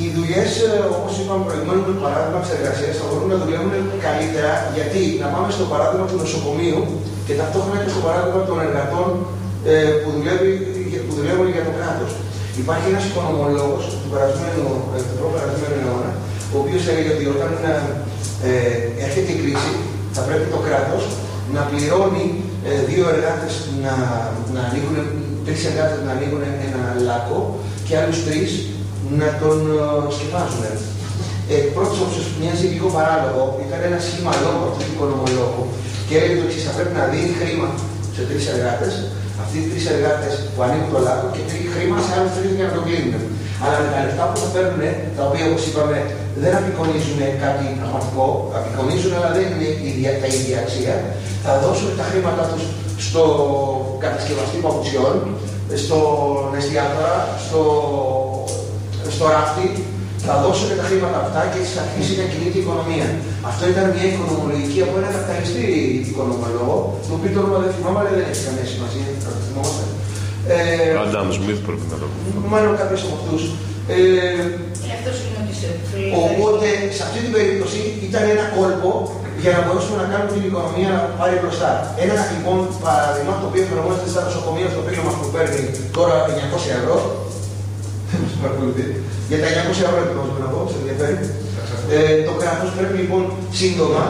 Οι δουλειές, όπως είπαμε προηγουμένως, με το παράδειγμα της εργασίας, θα μπορούν να δουλεύουν καλύτερα, γιατί να πάμε στο παράδειγμα του νοσοκομείου και ταυτόχρονα και στο παράδειγμα των εργατών που δουλεύουν για το κράτος. Υπάρχει ένας οικονομολόγος του προπερασμένου αιώνα, ο οποίος έλεγε ότι όταν έρχεται η κρίση, θα πρέπει το κράτος να πληρώνει τρεις εργάτες να ανοίγουν ένα λάκκο και άλλους τρεις να τον σκεπάζουν. Πρώτος όψος μοιάζει λίγο παράλογο, ήταν ένα σχήμα λόγου αυτού του οικονομολόγου και έλεγε το εξής: θα πρέπει να δίνει χρήμα σε τρεις εργάτες, αυτοί οι τρεις εργάτες που ανοίγουν το λάκκο και χρήμα σε άλλους τρεις για να το κλείνουν. Αλλά με τα λεφτά που θα παίρνουν, τα οποία όπως είπαμε δεν απεικονίζουν κάτι πραγματικό, απεικονίζουν αλλά δεν είναι τα ίδια αξία, θα δώσουν τα χρήματά τους στο κατασκευαστή παπουτσιών, στον εστιατόρα, στο ράφτη, θα δώσουν τα χρήματα αυτά και θα αρχίσει να κινείται η οικονομία. Αυτό ήταν μια οικονομολογική από ένα καπιταλιστή οικονομολόγο, το οποίο το όνομα δεν θυμάμαι, αλλά δεν έχει καμία σημασία, θα το θυμόμαστε. Άνταμ Σμιθ πρέπει να το πούμε. Μάλλον κάποιος από αυτούς. Οπότε σε αυτή την περίπτωση ήταν ένα κόλπο για να μπορέσουμε να κάνουμε την οικονομία να πάρει μπροστά. Ένα λοιπόν παράδειγμα το οποίο εφαρμόζεται στα νοσοκομεία, στο οποίο μας που παίρνει τώρα 900 ευρώ. Δεν μας παρακολουθεί. Για τα 900 ευρώ επιπρόσωπο να πω, σε ενδιαφέρει. Το κράτος πρέπει λοιπόν σύντομα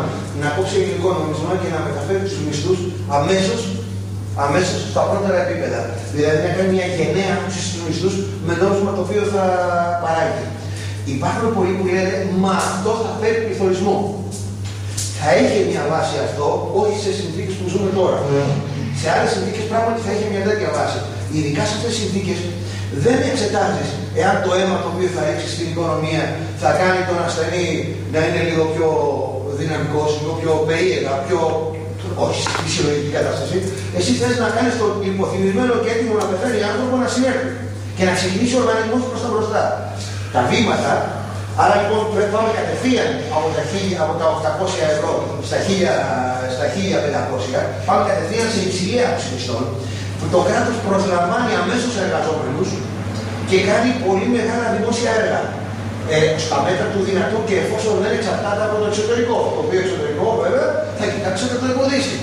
να κόψει ελληνικό νομίσμα και να μεταφέρει τους μισθούς αμέσως στα πρώτερα επίπεδα. Δηλαδή να κάνει μια γενναία αύξηση στους μισθούς με νόμισμα το οποίο θα παράγει. Υπάρχουν πολλοί που λένε, μα αυτό θα φέρει πληθωρισμό. Θα είχε μια βάση αυτό, όχι σε συνθήκες που ζούμε τώρα. Σε άλλες συνθήκες πράγματι θα είχε μια τέτοια βάση. Ειδικά σε αυτές τις συνθήκες δεν εξετάζεις εάν το αίμα το οποίο θα ρίξεις στην οικονομία θα κάνει τον ασθενή να είναι λίγο πιο δυναμικός, λίγο πιο περίεργα, πιο όχι στη φυσιολογική κατάσταση. Εσύ θες να κάνεις το υποθυμισμένο και έτοιμο να πεθαίνει άνθρωπο να συνέρθει και να ξεκινήσει ο οργανισμός προς τα μπροστά. Τα βήματα, άρα λοιπόν πρέπει να πάμε κατευθείαν από τα 800 ευρώ στα 1500, πάμε κατευθείαν σε υψηλή αύξηση μισθών, που το κράτος προσλαμβάνει αμέσως εργαζόμενους και κάνει πολύ μεγάλα δημόσια έργα. Στα μέτρα του δυνατού και εφόσον δεν εξαρτάται από το εξωτερικό. Το οποίο εξωτερικό βέβαια θα κοιτάξει να το εμποδίσει.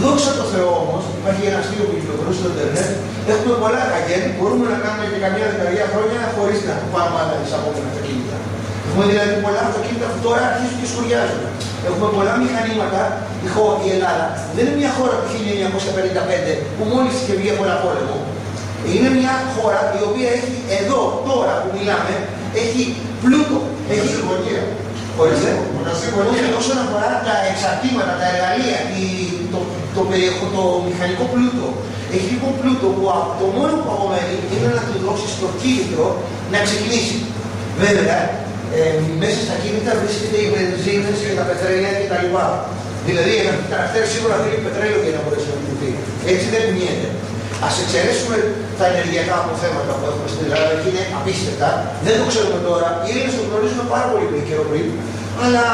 Δόξα τω Θεώ όμως, υπάρχει ένα αστείο που κυκλοφορεί στο Ιντερνετ, έχουμε πολλά καγέν, μπορούμε να κάνουμε και καμιά δεκαετία χρόνια χωρίς να πάμε άλλα εισαγόμενα αυτοκίνητα. Έχουμε δηλαδή πολλά αυτοκίνητα που τώρα αρχίζουν και σκουριάζουν. Έχουμε πολλά μηχανήματα. Η Ελλάδα δεν είναι μια χώρα του 1955 που μόλις είχε βγει από ένα πόλεμο. Είναι μια χώρα η οποία έχει εδώ, τώρα που μιλάμε, έχει πλούτο, έχει συμφωνία. Όσον αφορά τα εξαρτήματα, τα εργαλεία, το μηχανικό πλούτο, έχει λοιπόν πλούτο που το μόνο που απομένει είναι να του δώσει το κίνητρο να ξεκινήσει. Βέβαια, μέσα στα κίνητρα βρίσκεται οι βενζίνες και τα πετρέλαια κτλ. Δηλαδή, ένα τρακτέρ σίγουρα θέλει πετρέλαιο για να μπορέσει να λειτουργεί. Έτσι δεν κουνιέται. Ας εξαιρέσουμε τα ενεργειακά αποθέματα που έχουμε στην Ελλάδα και είναι απίστευτα. Δεν το ξέρουμε τώρα. Οι Έλληνες το γνωρίζουμε πάρα πολύ καιρό πριν, αλλά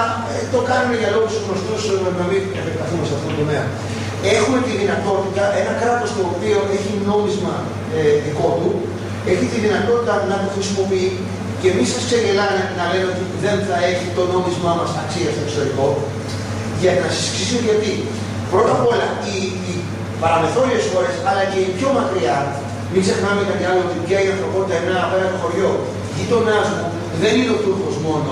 το κάνουμε για λόγους γνωστούς να μην επεκταθούμε σε αυτό το τομέα. Έχουμε τη δυνατότητα, ένα κράτος το οποίο έχει νόμισμα δικό του, έχει τη δυνατότητα να το χρησιμοποιεί και εμείς σας ξεγελάνε να λένε ότι δεν θα έχει το νόμισμά μας αξία στο εξωτερικό. Για να σας εξηγήσω γιατί. Πρώτα απ' όλα, οι παραμεθόριες χώρες, αλλά και οι πιο μακριά, μην ξεχνάμε κάτι άλλο ότι πια η ανθρωπότητα είναι απέναντι από το χωριό. Γείτονάς μου δεν είναι ο Τούρκος μόνο,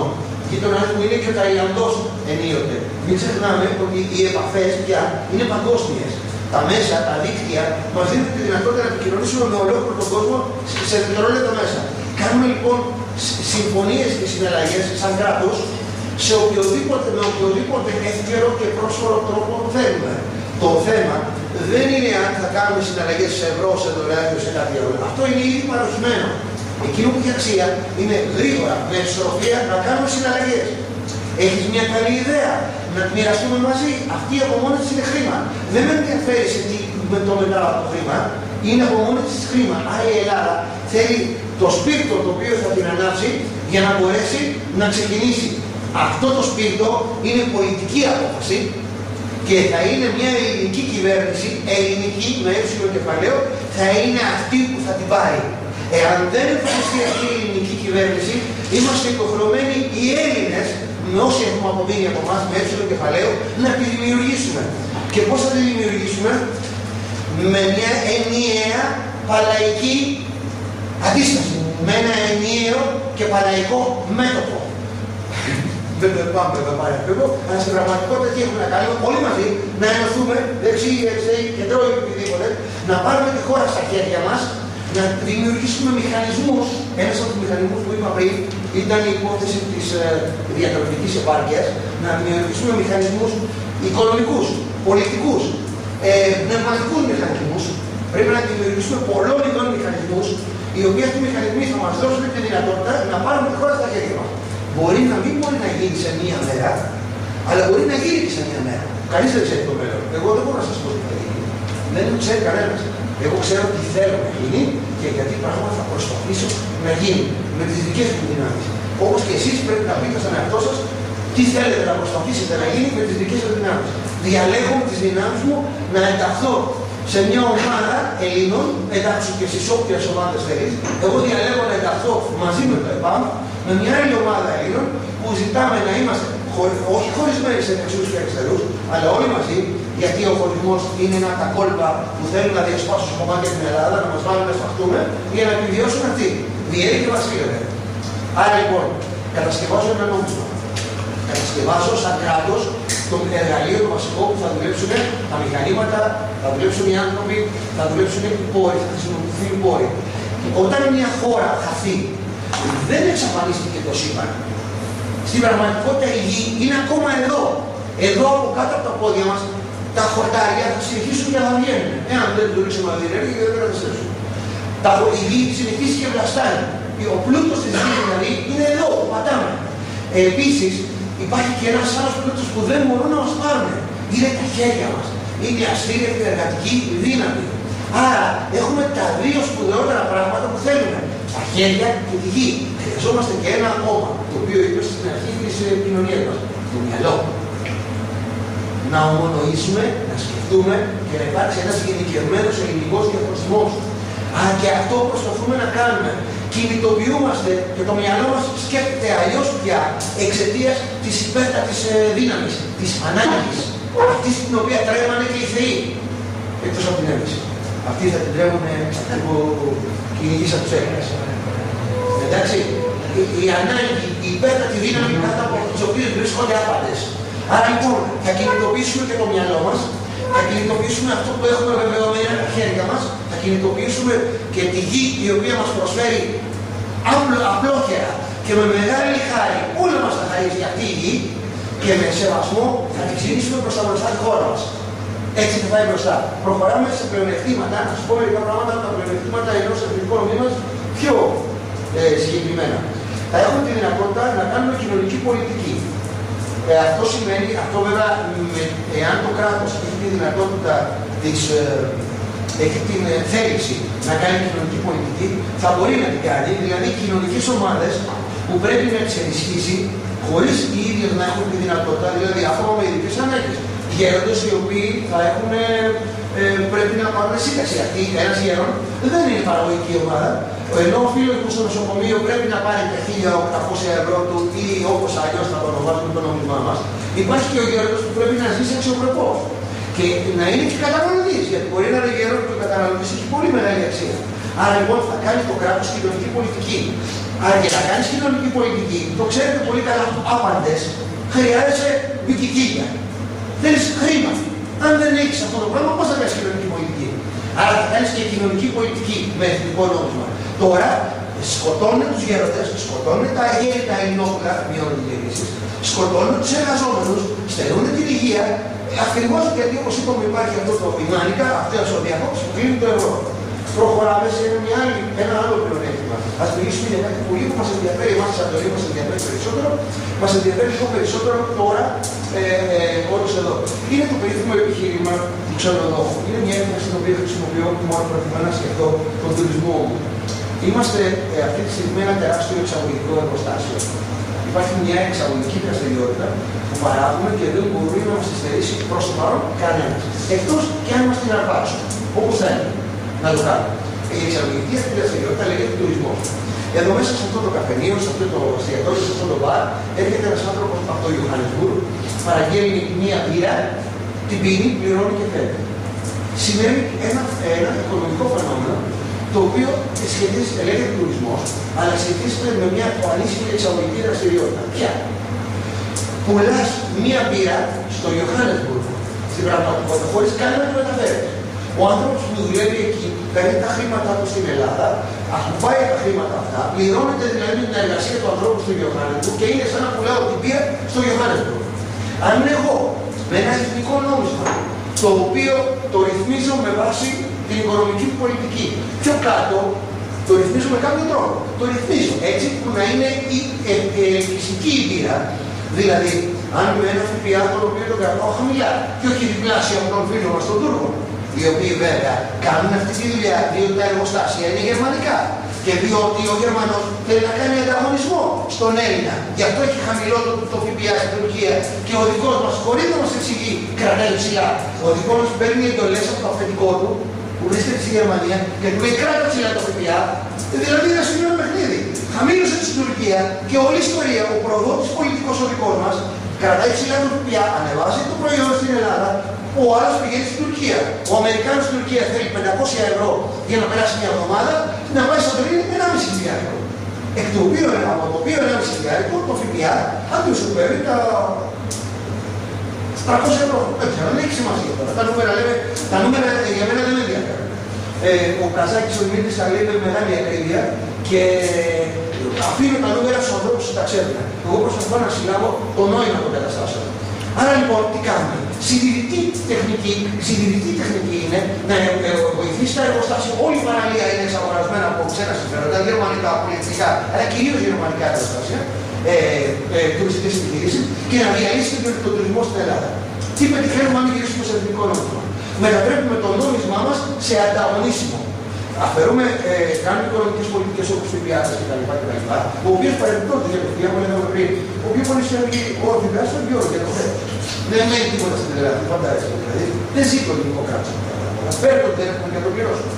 γείτονάς μου είναι και ο Ταϊλανδός ενίοτε. Μην ξεχνάμε ότι οι επαφές πια είναι παγκόσμιες. Τα μέσα, τα δίκτυα μας δίνουν τη δυνατότητα να επικοινωνήσουμε με ολόκληρο τον κόσμο σε δευτερόλεπτα μέσα. Κάνουμε λοιπόν συμφωνίες και συναλλαγές σαν κράτος με οποιοδήποτε εύκαιρο και πρόσφορο τρόπο θέλουμε. Το θέμα δεν είναι αν θα κάνουμε συναλλαγές σε ευρώ, σε δολάρια, σε κάτι άλλο. Αυτό είναι ήδη παροχημένο. Εκείνο που έχει αξία είναι γρήγορα, με ισορροπία, να κάνουμε συναλλαγές. Έχεις μια καλή ιδέα, να τη μοιραστούμε μαζί. Αυτή από μόνη της είναι χρήμα. Δεν με ενδιαφέρει σε τι με το μετά από το χρήμα, είναι από μόνη της χρήμα. Άρα η Ελλάδα θέλει το σπίρτο το οποίο θα την ανάψει για να μπορέσει να ξεκινήσει. Αυτό το σπίρτο είναι πολιτική απόφαση και θα είναι μια ελληνική κυβέρνηση, ελληνική με έψιλο κεφαλαίο, θα είναι αυτή που θα την πάρει. Εάν δεν εμφανιστεί αυτή η ελληνική κυβέρνηση, είμαστε υποχρεωμένοι οι Έλληνες, με όσοι έχουμε απομείνει από εμάς, με έψιλο κεφαλαίο, να τη δημιουργήσουμε. Και πώς θα τη δημιουργήσουμε? Με μια ενιαία παλαϊκή αντίσταση. Με ένα ενιαίο και παλαϊκό μέτωπο. Δεν το πάμε εδώ πάλι ακριβώς, αλλά στην πραγματικότητα τι έχουμε να κάνουμε? Όλοι μαζί να ενωθούμε, δεξιοί, αριστεροί, κεντρώοι, οτιδήποτε, να πάρουμε τη χώρα στα χέρια μας, να δημιουργήσουμε μηχανισμούς. Ένας από τους μηχανισμούς που είπα πριν ήταν η υπόθεση της διατροφικής επάρκειας, να δημιουργήσουμε μηχανισμούς οικονομικούς, πολιτικούς, πνευματικούς μηχανισμούς. Πρέπει να δημιουργήσουμε πολλών ειδών μηχανισμούς, οι οποίοι αυτοί οι μηχανισμοί θα μας δώσουν τη δυνατότητα να πάρουμε τη χώρα στα χέρια μας. Μπορεί να μην μπορεί να γίνει σε μία μέρα, αλλά μπορεί να γίνει και σε μία μέρα. Κανείς δεν ξέρει το μέλλον. Εγώ δεν μπορώ να σας πω τι θα γίνει. Δεν το ξέρει κανένας. Εγώ ξέρω τι θέλω να γίνει και γιατί πράγμα θα προσπαθήσω να γίνει με τις δικές μου δυνάμεις. Όπως και εσείς πρέπει να πείτε στον εαυτό σας τι θέλετε να προσπαθήσετε να γίνει με τις δικές σας δυνάμεις. Διαλέγω με τις δυνάμεις μου να ενταχθώ σε μια ομάδα Ελλήνων, εντάξου και στις όποιες ομάδες θέλεις. Εγώ διαλέγω να ενταχθώ μαζί με το ΕΠΑΜ, με μια άλλη ομάδα Ελλήνων που ζητάμε να είμαστε όχι χωρισμένοι σε δεξιούς και αριστερούς, αλλά όλοι μαζί, γιατί ο χωρισμός είναι ένα από τα κόλπα που θέλουν να διασπάσουν σε κομμάτια την Ελλάδα, να μας βάλουν να σφαχτούμε για να επιβιώσουν αυτοί. Διέρη και βασίλευε. Άρα λοιπόν, κατασκευάζω ένα νόμισμα. Κατασκευάζω σαν κράτος το εργαλείο το βασικό που θα δουλέψουν τα μηχανήματα, θα δουλέψουν οι άνθρωποι, θα δουλέψουν οι πόροι, θα χρησιμοποιηθούν οι πόροι. Όταν μια χώρα χαθεί, δεν εξαφανίστηκε το σύμπαν. Στην πραγματικότητα η γη είναι ακόμα εδώ. Εδώ από κάτω από τα πόδια μας τα χορτάρια θα συνεχίσουν και θα βγαίνουν. Εάν δεν το ρίξουμε αδυνατή, δεν θα καταστρέψουν. Η γη συνεχίζει και βλαστάει. Ο πλούτος της γης δηλαδή είναι εδώ, το πατάμε. Επίσης υπάρχει και ένας άλλος πλούτος που δεν μπορούν να μας πάρουν. Είναι τα χέρια μας. Είναι η αστήρευτη εργατική δύναμη. Άρα έχουμε τα δύο σπουδαιότερα πράγματα που θέλουμε. Τα χέρια και τη γη. Χρειαζόμαστε και ένα ακόμα, το οποίο είπε στην αρχή της κοινωνίας μας. Το μυαλό. Να ομονοήσουμε, να σκεφτούμε και να υπάρξει ένας γενικευμένος ελληνικός διαχωρισμός. Αν και αυτό προσπαθούμε να κάνουμε. Κινητοποιούμαστε και το μυαλό μας σκέφτεται αλλιώς πια εξαιτίας της υπέρτατης δύναμης, της ανάγκης, αυτής την οποία τρέμανε και οι θεοί. Εκτός από την έμεση. Αυτοί θα την τρέμουν από κυνηγής από τους Έλληνες. Εντάξει, η ανάγκη, η υπέρτατη δύναμη κάτω από τις οποίες βρίσκονται άπαντες. Άρα λοιπόν θα κινητοποιήσουμε και το μυαλό μας, θα κινητοποιήσουμε αυτό που έχουμε βεβαιωμένα στα χέρια μας, θα κινητοποιήσουμε και τη γη η οποία μας προσφέρει απλόχερα και με μεγάλη χάρη όλα μας τα χαρίζει αυτή η γη και με σεβασμό θα την ξυνήσουμε προς τα μπροστά τη χώρα μας. Έτσι θα πάει μπροστά. Προχωράμε σε πλεονεκτήματα, να σας πω μερικά πράγματα από τα πλεονεκτήματα ενός εθνικού νομίμας πιο συγκεκριμένα. Θα έχουμε τη δυνατότητα να κάνουμε κοινωνική πολιτική. Αυτό σημαίνει, αυτό βέβαια, εάν το κράτος έχει τη δυνατότητα έχει την θέληση να κάνει κοινωνική πολιτική, θα μπορεί να την κάνει, δηλαδή κοινωνικές ομάδες που πρέπει να τις ενισχύσει χωρίς οι ίδιες να έχουν τη δυνατότητα, δηλαδή άτομα με ειδικές ανάγκες. Γέροντες οι οποίοι θα έχουν, πρέπει να πάρουν σύνταξη. Ένας γέρον δεν είναι παραγωγική ομάδα, ενώ ο φίλος που στο νοσοκομείο πρέπει να πάρει τα 1.800 ευρώ του ή όπως αλλιώς θα το ονομάζουμε το νόμισμά μας, υπάρχει και ο γέροντος που πρέπει να ζήσει αξιοπρεπώς. Και να είναι και καταναλωτής, γιατί μπορεί να είναι γέρον και ο καταναλωτής έχει πολύ μεγάλη αξία. Άρα λοιπόν θα κάνει το κράτος κοινωνική πολιτική. Άρα για να κάνεις κοινωνική πολιτική, το ξέρετε πολύ καλά άπαντες, χρειάζεσαι βικικίλια. Θέλεις χρήμα. Αν δεν έχεις αυτό το πράγμα, πώς θα κάνεις κοινωνική πολιτική? Άρα θα κάνεις και κοινωνική πολιτική με εθνικό νόμισμα. Τώρα σκοτώνουν τους γέροντες, σκοτώνουν τα αγέρητα ελληνόπουλα, μειώνουν τις γεννήσεις, σκοτώνουν τους εργαζόμενους, στερούν την υγεία, ακριβώς γιατί όπως είπαμε υπάρχει αυτό το ημάνικα, αυτός ο διακόπτης που κλείνει το ευρώ. Προχωράμε σε ένα άλλο πλεονέκτημα. Ας μιλήσουμε για κάτι πολύ που μας ενδιαφέρει, εμάς σαν το μας ενδιαφέρει περισσότερο, μας ενδιαφέρει λίγο περισσότερο τώρα όλους εδώ. Είναι το περίφημο επιχείρημα του ξενοδόχου. Είναι μια έκφραση την οποία χρησιμοποιώ μόνο προκειμένου να σκεφτώ τον τουρισμό μου. Είμαστε αυτή τη στιγμή ένα τεράστιο εξαγωγικό εργοστάσιο. Υπάρχει μια εξαγωγική δραστηριότητα που παράγουμε και δεν μπορεί να μας τη στερήσει προς το παρόν κανένας. Εκτός και αν μας την αρπάξουν. Όπως θέλουμε να το κάνουμε. Η εξαγωγική αυτή δραστηριότητα λέγεται τουρισμό. Εδώ μέσα σε αυτό το καφενείο, σε αυτό το εστιατόριο, σε αυτό το μπαρ, έρχεται ένας άνθρωπος από το Ιωχαννεσβούργο, παραγγέλνει μία μπύρα, την πίνει, πληρώνει και φεύγει. Σημαίνει ένα οικονομικό φαινόμενο, το οποίο λέγεται τουρισμός, αλλά σχετίζεται με μια ανήσυχη εξαγωγική δραστηριότητα. Ποια? Πουλάς μία μπύρα στο Ιωχαννεσβούργο, στην πραγματικότητα, χωρίς καν να το μεταφέρεις. Ο άνθρωπος που δουλεύει εκεί παίρνει τα χρήματά του στην Ελλάδα, ακουμπάει τα χρήματα αυτά, πληρώνεται δηλαδή με την εργασία του ανθρώπου στο Ιωχαννεσβούργο και είναι σαν να πουλάω την μπύρα στο Ιωχαννεσβούργο. Αν είναι εγώ με ένα εθνικό νόμισμα, το οποίο το ρυθμίζω με βάση την οικονομική μου πολιτική, πιο κάτω το ρυθμίζω με κάποιο τρόπο. Το ρυθμίζω έτσι που να είναι η φυσική η μπύρα. Δηλαδή, αν με ένα ΦΠΑ τον οποίο τον κρατάω χαμηλά και όχι διπλάσια από τον φίλο μας τον Τούρκο, οι οποίοι βέβαια κάνουν αυτή τη δουλειά διότι τα εργοστάσια είναι γερμανικά και διότι ο Γερμανός θέλει να κάνει ανταγωνισμό στον Έλληνα. Γι' αυτό έχει χαμηλό το ΦΠΑ στην Τουρκία και ο δικός μας, χωρίς να μας εξηγεί, κρατάει ψηλά. Ο δικός μας παίρνει εντολές από το αφεντικό του που βρίσκεται στη Γερμανία και του λέει κράτα ψηλά το ΦΠΑ. Δηλαδή είναι ένα παιχνίδι. Χαμήλωσε στην Τουρκία και όλη η ιστορία, ο προδότης πολιτικός ο δικός μας, κρατάει ψηλά το ΦΠΑ, ανεβάζει το προϊόν στην Ελλάδα, ο άλλος πηγαίνει στην Τουρκία. Ο Αμερικάνος στην Τουρκία θέλει 500 ευρώ για να περάσει μια εβδομάδα, να πάει στο Berlin 1,5 ευρώ. Εκ του οποίου, από το οποίο 1,5 ευρώ, το ΦΠΑ, αν του σου παίρνει τα 300 ευρώ. Δεν έχει σημασία τώρα. Τα νούμερα για μένα δεν με ενδιαφέρουν. Ο Καζάκης ο Δημήτρης τα λέει με μεγάλη ακρίβεια και αφήνω τα νούμερα στους ανθρώπους που τα ξέρουν. Εγώ προσπαθώ να συλλάβω το νόημα των καταστάσεων. Άρα λοιπόν τι κάνουμε? Συντηρητική τεχνική είναι να βοηθήσει τα εργοστάσια. Όλη η παραλία είναι εξαγορασμένα από ξένα συμφέροντα, γερμανικά, πολιτικά, αλλά κυρίως γερμανικά εργοστάσια, τουριστικές επιχειρήσεις και να διαλύσει τον τουρισμό στην Ελλάδα. Τι πετυχαίνουμε αν γυρίσουμε σε εθνικό νόμισμα? Μετατρέπουμε το νόμισμά μας σε ανταγωνίσιμο. Αφαιρούμε, κάνουμε οικονομικές πολιτικές όπως οι ΦΠΑ κτλ. Ο οποίος παρεμπιπτόντως για το ΦΠΑ που λέγαμε πριν, ο οποίος μπορεί να βγει ο ΦΠΑ στον Γιώργο για το χρέος. Δεν μένει τίποτα στην Ελλάδα, φαντάζεστε δηλαδή. Δεν ζει το ελληνικό κράτος. Φέρει τον τέλεχο και το πληρώσουμε.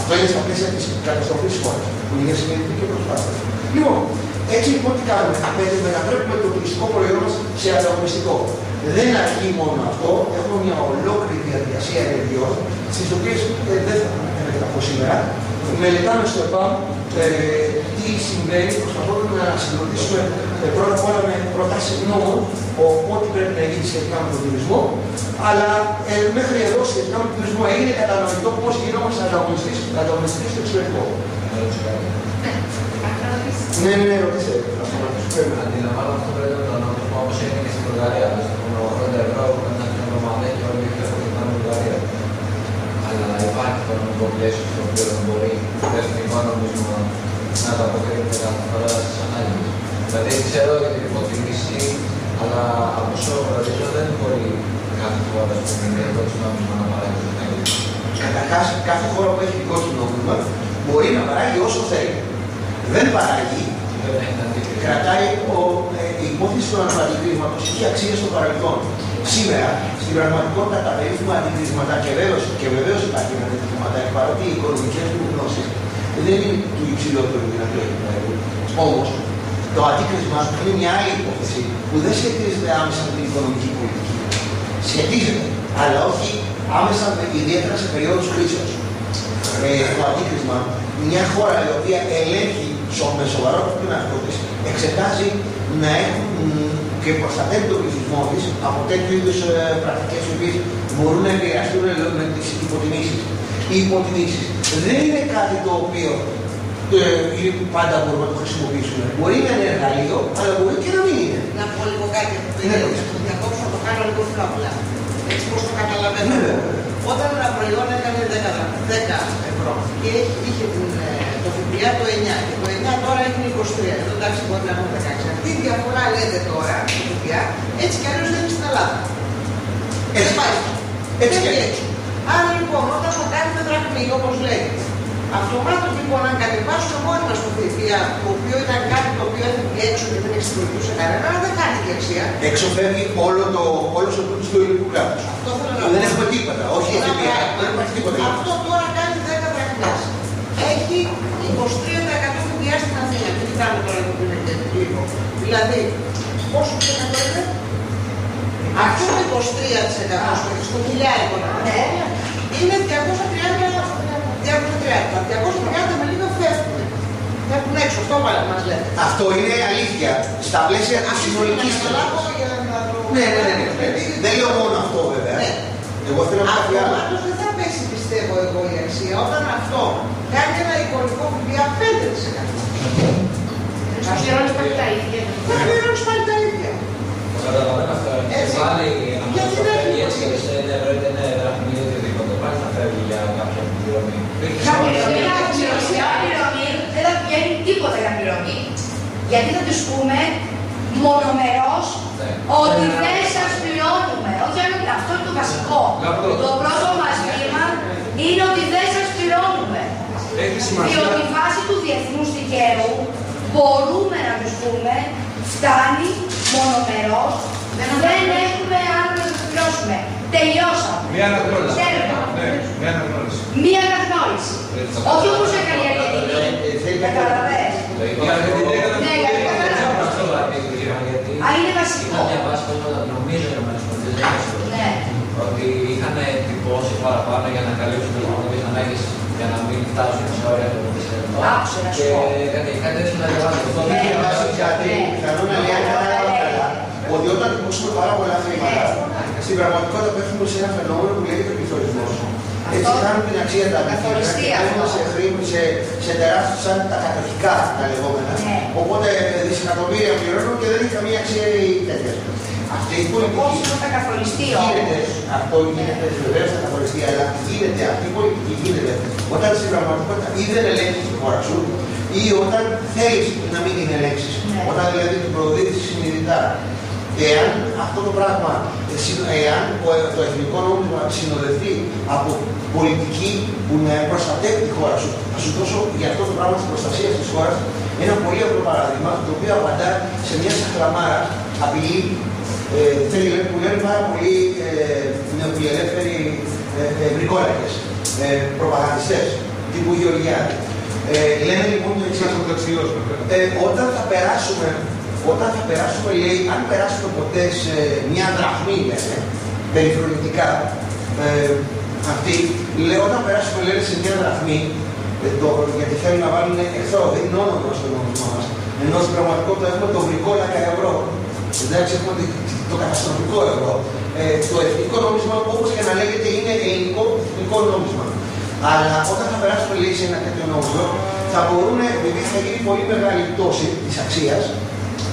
Αυτό είναι στα πλαίσια της καταστροφής της χώρας, που είναι συνειδητική προσπάθεια. Λοιπόν, έτσι λοιπόν τι κάνουμε? Μετατρέπουμε το τουριστικό προϊόν μας σε ανταγωνιστικό. Δεν αρκεί μόνο αυτό, έχουμε μια ολόκληρη διαδικασία ενεργειών, στις οποίες δεν θα επεκταθώ σήμερα. Μελετάμε στο ΕΠΑΜ τι συμβαίνει, προσπαθούμε να συγκροτήσουμε πρώτα απ' όλα με προτάσεις νόμων, ό,τι πρέπει να γίνει σχετικά με τον τουρισμό, αλλά μέχρι εδώ σχετικά με τον τουρισμό έγινε κατανοητό πώς γινόμαστε ανταγωνιστικοί στο εξωτερικό. Ναι, ρωτήστε. Αντιλαμβάνω αυτό πρέπει να το αναφέρουμε όπως έγινε και στην Βουλγαρία. Στον 80 ευρώ έχουμε ένα κοινωνομαδέ και όλοι οι έχουν την Βουλγαρία. Αλλά υπάρχει το νομικό πλαίσιο στο οποίο δεν μπορεί το εθνικό νομίσμα να το αποκρίνει κάθε φορά στις ανάγκες. Δηλαδή ξέρω για την υποτίμηση, αλλά από όσο γνωρίζω δεν μπορεί κάθε χώρα που είναι δικό της νόμισμα να παράγει το τέλος. Καταρχάς, κάθε χώρα που έχει δικό της νόμισμα μπορεί να παράγει όσο θέλει. Δεν παράγει. Κρατάει η υπόθεση του αντικρίσματος είχε αξία στο παρελθόν. Σήμερα, στην πραγματικότητα, τα περίφημα αντικρίσματα και βεβαίως υπάρχει αντικρίσματα, παρότι οι οικονομικές του γνώσεις δεν είναι του υψηλότερου δυνατού επίπεδου. Όμως, το αντίκρισμα είναι μια άλλη υπόθεση που δεν σχετίζεται άμεσα με την οικονομική πολιτική. Σχετίζεται, αλλά όχι άμεσα ιδιαίτερα σε περίοδους κρίσεως. Το αντίκρισμα, μια χώρα η οποία ελέγχει με σοβαρότητα τον εαυτό της, εξετάζει να έχουν και προστατεύει τον πληθυσμό της από τέτοιου είδους πρακτικές οι οποίες μπορούν να επηρεαστούν με τις υποτιμήσεις. Οι υποτιμήσεις δεν είναι κάτι το οποίο πάντα μπορούμε να το χρησιμοποιήσουμε. Μπορεί να είναι εργαλείο, αλλά μπορεί και να μην είναι. Να πω λίγο κάτι από το διακόψω, να το κάνω λίγο πιο απλά. Έτσι πώς το καταλαβαίνω. Όταν ένα προϊόν έκανε 10 ευρώ και είχε το ΦΠΑ το 9 και το 9 τώρα έχει 23, εδώ εντάξει μπορεί να έχουμε 16. Αυτή η διαφορά λέτε τώρα το ΦΠΑ, έτσι κι αλλιώς δεν είναι στην Ελλάδα. Δεν πάει. Έτσι κι αλλιώς. Άρα λοιπόν όταν το κάνουμε δραχμή όπως λέγεται, αυτομάτως λοιπόν αν κατεβάσουμε μόνοι μας το ΦΠΑ, το οποίο ήταν κάτι το οποίο έφυγε έξω και δεν εξυπηρετούσε κανένα, δεν κάνει και αξία. Έξω φεύγει όλος ο πλούτος του ελληνικού κράτους. Δεν έχουμε τίποτα. Όχι ΦΠΑ. Δεν υπάρχει τίποτα. Αυτό τώρα κάνει 10 δραχμές. 23% ΦΠΑ στην Αθήνα. Τι κοιτάμε τώρα που είναι και λίγο. Δηλαδή, πόσο % είναι? Αυτό το 23% στο χιλιάρικο είναι 230 με λίγο φεύγουν. Φεύγουν έξω, αυτό μας λέτε. Αυτό είναι αλήθεια. Στα πλαίσια της συνολικής τάξης. Ναι. Δεν λέω μόνο αυτό βέβαια. Εγώ θέλω να πω άλλο. Αυτομάτως δεν θα πέσει, πιστεύω εγώ, η αξία όταν αυτό κάνει ένα εικονικό ΦΠΑ 5%. Θα πληρώνεις πάλι τα ίδια. Θα πληρώνεις πάλι τα ίδια. Καταλαβαίνω αυτό. Πάλι αν το φέρει έτσι και σε ευρώ είτε είναι δραχμή ή οτιδήποτε, πάλι θα φεύγει για κάποια πληρωμή. Δεν θα βγαίνει τίποτα για πληρωμή. Γιατί θα τους πούμε μονομερός ότι δεν σας πληρώνουμε. Όχι αυτό είναι το βασικό. Το πρώτο μας βήμα είναι ότι δεν σας πληρώνουμε. Διότι βάσει του διεθνούς δικαίου μπορούμε να τους πούμε φτάνει μονομερός, δεν έχουμε άλλο να τους πληρώσουμε. Τελειώσαμε. Μία αναγνώριση. Μία αναγνώριση. Όχι όπως έκανε η Αργεντινή. Καταλαβαίνεις. Ναι, γιατί καταλαβαίνεις. Είναι βασικό. Νομίζω ότι είχαν τυπώσει παραπάνω για να καλύψουν τις ανάγκες για να μην φτάσουν σε όρια του πιστεύω. Άκουσε να σου πω. Και κάτι έτσι να διαβάζω. Αυτό Δεν διαβάζω κάτι, πιθανόν να λέει καλά, ότι όταν δημοσιεύουμε πάρα πολλά χρήματα, στην πραγματικότητα πέφτουμε σε ένα φαινόμενο που λέγεται πληθωρισμός. Έτσι κάνουν την αξία τα αντικείμενα, σε τεράστια σαν τα κατοχικά τα λεγόμενα. Οπότε δισεκατομμύρια πληρώνουν και δεν έχει καμία αξία ή τέτοια. Αυτή η πολιτική γίνεται, αυτό γίνεται βεβαίως θα καθοριστεί, αλλά γίνεται, αυτή η πολιτική γίνεται όταν στην πραγματικότητα ή δεν ελέγχεις τη χώρα σου ή όταν θέλεις να μην την ελέγξεις. Όταν δηλαδή την προδίδεις συνειδητά. Εάν αυτό το πράγμα, εάν το εθνικό νόμισμα συνοδευτεί από πολιτική που να προστατεύει τη χώρα σου, θα σου δώσω για αυτό το πράγμα της προστασίας της χώρας ένα πολύ απλό παράδειγμα, το οποίο απαντά σε μια σαχλαμάρα απειλή που λένε πάρα πολλοί νεοφιλελεύθεροι βρικόλακες, προπαγανδιστές, τύπου Γεωργιάδη. Λένε λοιπόν το εξής, όταν θα περάσουμε, λέει, αν περάσουμε ποτέ σε μια δραχμή, λένε, περιφρονητικά, αυτή, λέει, όταν περάσουμε, λένε, σε μια δραχμή, γιατί θέλουν να βάλουν εχθρό, δεν είναι όνομα στο νόμισμα μας, ενώ στην πραγματικότητα έχουμε το βρικόλακα ευρώ. Εντάξει, έχουμε το καταστροφικό ευρώ. Το εθνικό νόμισμα, όπως και να λέγεται, είναι ελληνικό εθνικό νόμισμα. Αλλά όταν θα περάσουμε, λέει, σε ένα τέτοιο νόμισμα, θα μπορούν, επειδή θα γίνει πολύ μεγάλη πτώση της αξίας,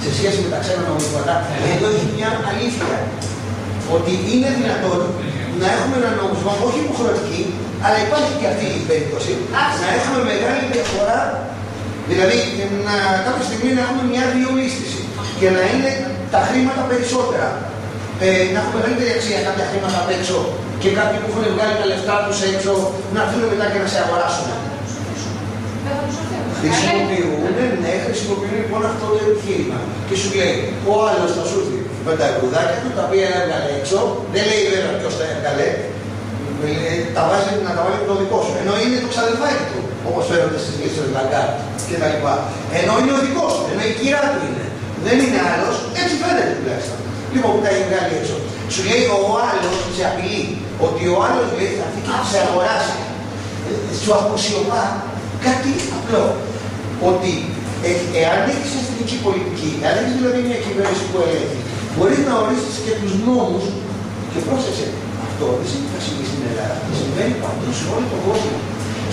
σε σχέση με τα ξένα νομίσματα, εδώ έχει μια αλήθεια. Ότι είναι δυνατόν να έχουμε ένα νόμισμα, όχι υποχρεωτική, αλλά υπάρχει και αυτή η περίπτωση, να έχουμε μεγάλη διαφορά, δηλαδή κάποια στιγμή να έχουμε μια διολίσθηση και να είναι τα χρήματα περισσότερα. Να έχουμε μεγαλύτερη αξία κάποια χρήματα απ' έξω και κάποιοι που έχουν βγάλει τα λεφτά τους έξω να έρθουν μετά και να σε αγοράσουν. Χρησιμοποιούν λοιπόν αυτό το επιχείρημα. Και σου λέει, ο άλλος θα σου έρθει με τα ευρουδάκια του, τα οποία έβγαλε έξω, δεν λέει βέβαια ποιος τα έβγαλε, τα βάζει να τα βάλει το δικό σου. Ενώ είναι το ξαδελφάκι του, όπως φαίνονται στις λίστες του Λαγκάρ κτλ. Ενώ είναι ο δικός του, ενώ η κυρά του είναι. Δεν είναι άλλος, έτσι φαίνεται τουλάχιστον. Λοιπόν, που τα έχει βγάλει έξω. Σου λέει ο άλλος, σε απειλεί, ότι ο άλλος λέει θα έρθει και θα σε αγοράσει. Σου αποσιωπά κάτι απλό. Ότι εάν έχεις εθνική πολιτική, εάν έχεις δηλαδή μια κυβέρνηση που ελέγχει, μπορείς να ορίσεις και τους νόμους και πρόσεξε. Αυτό δεν συμβαίνει στην Ελλάδα, συμβαίνει παντού σε όλο τον κόσμο.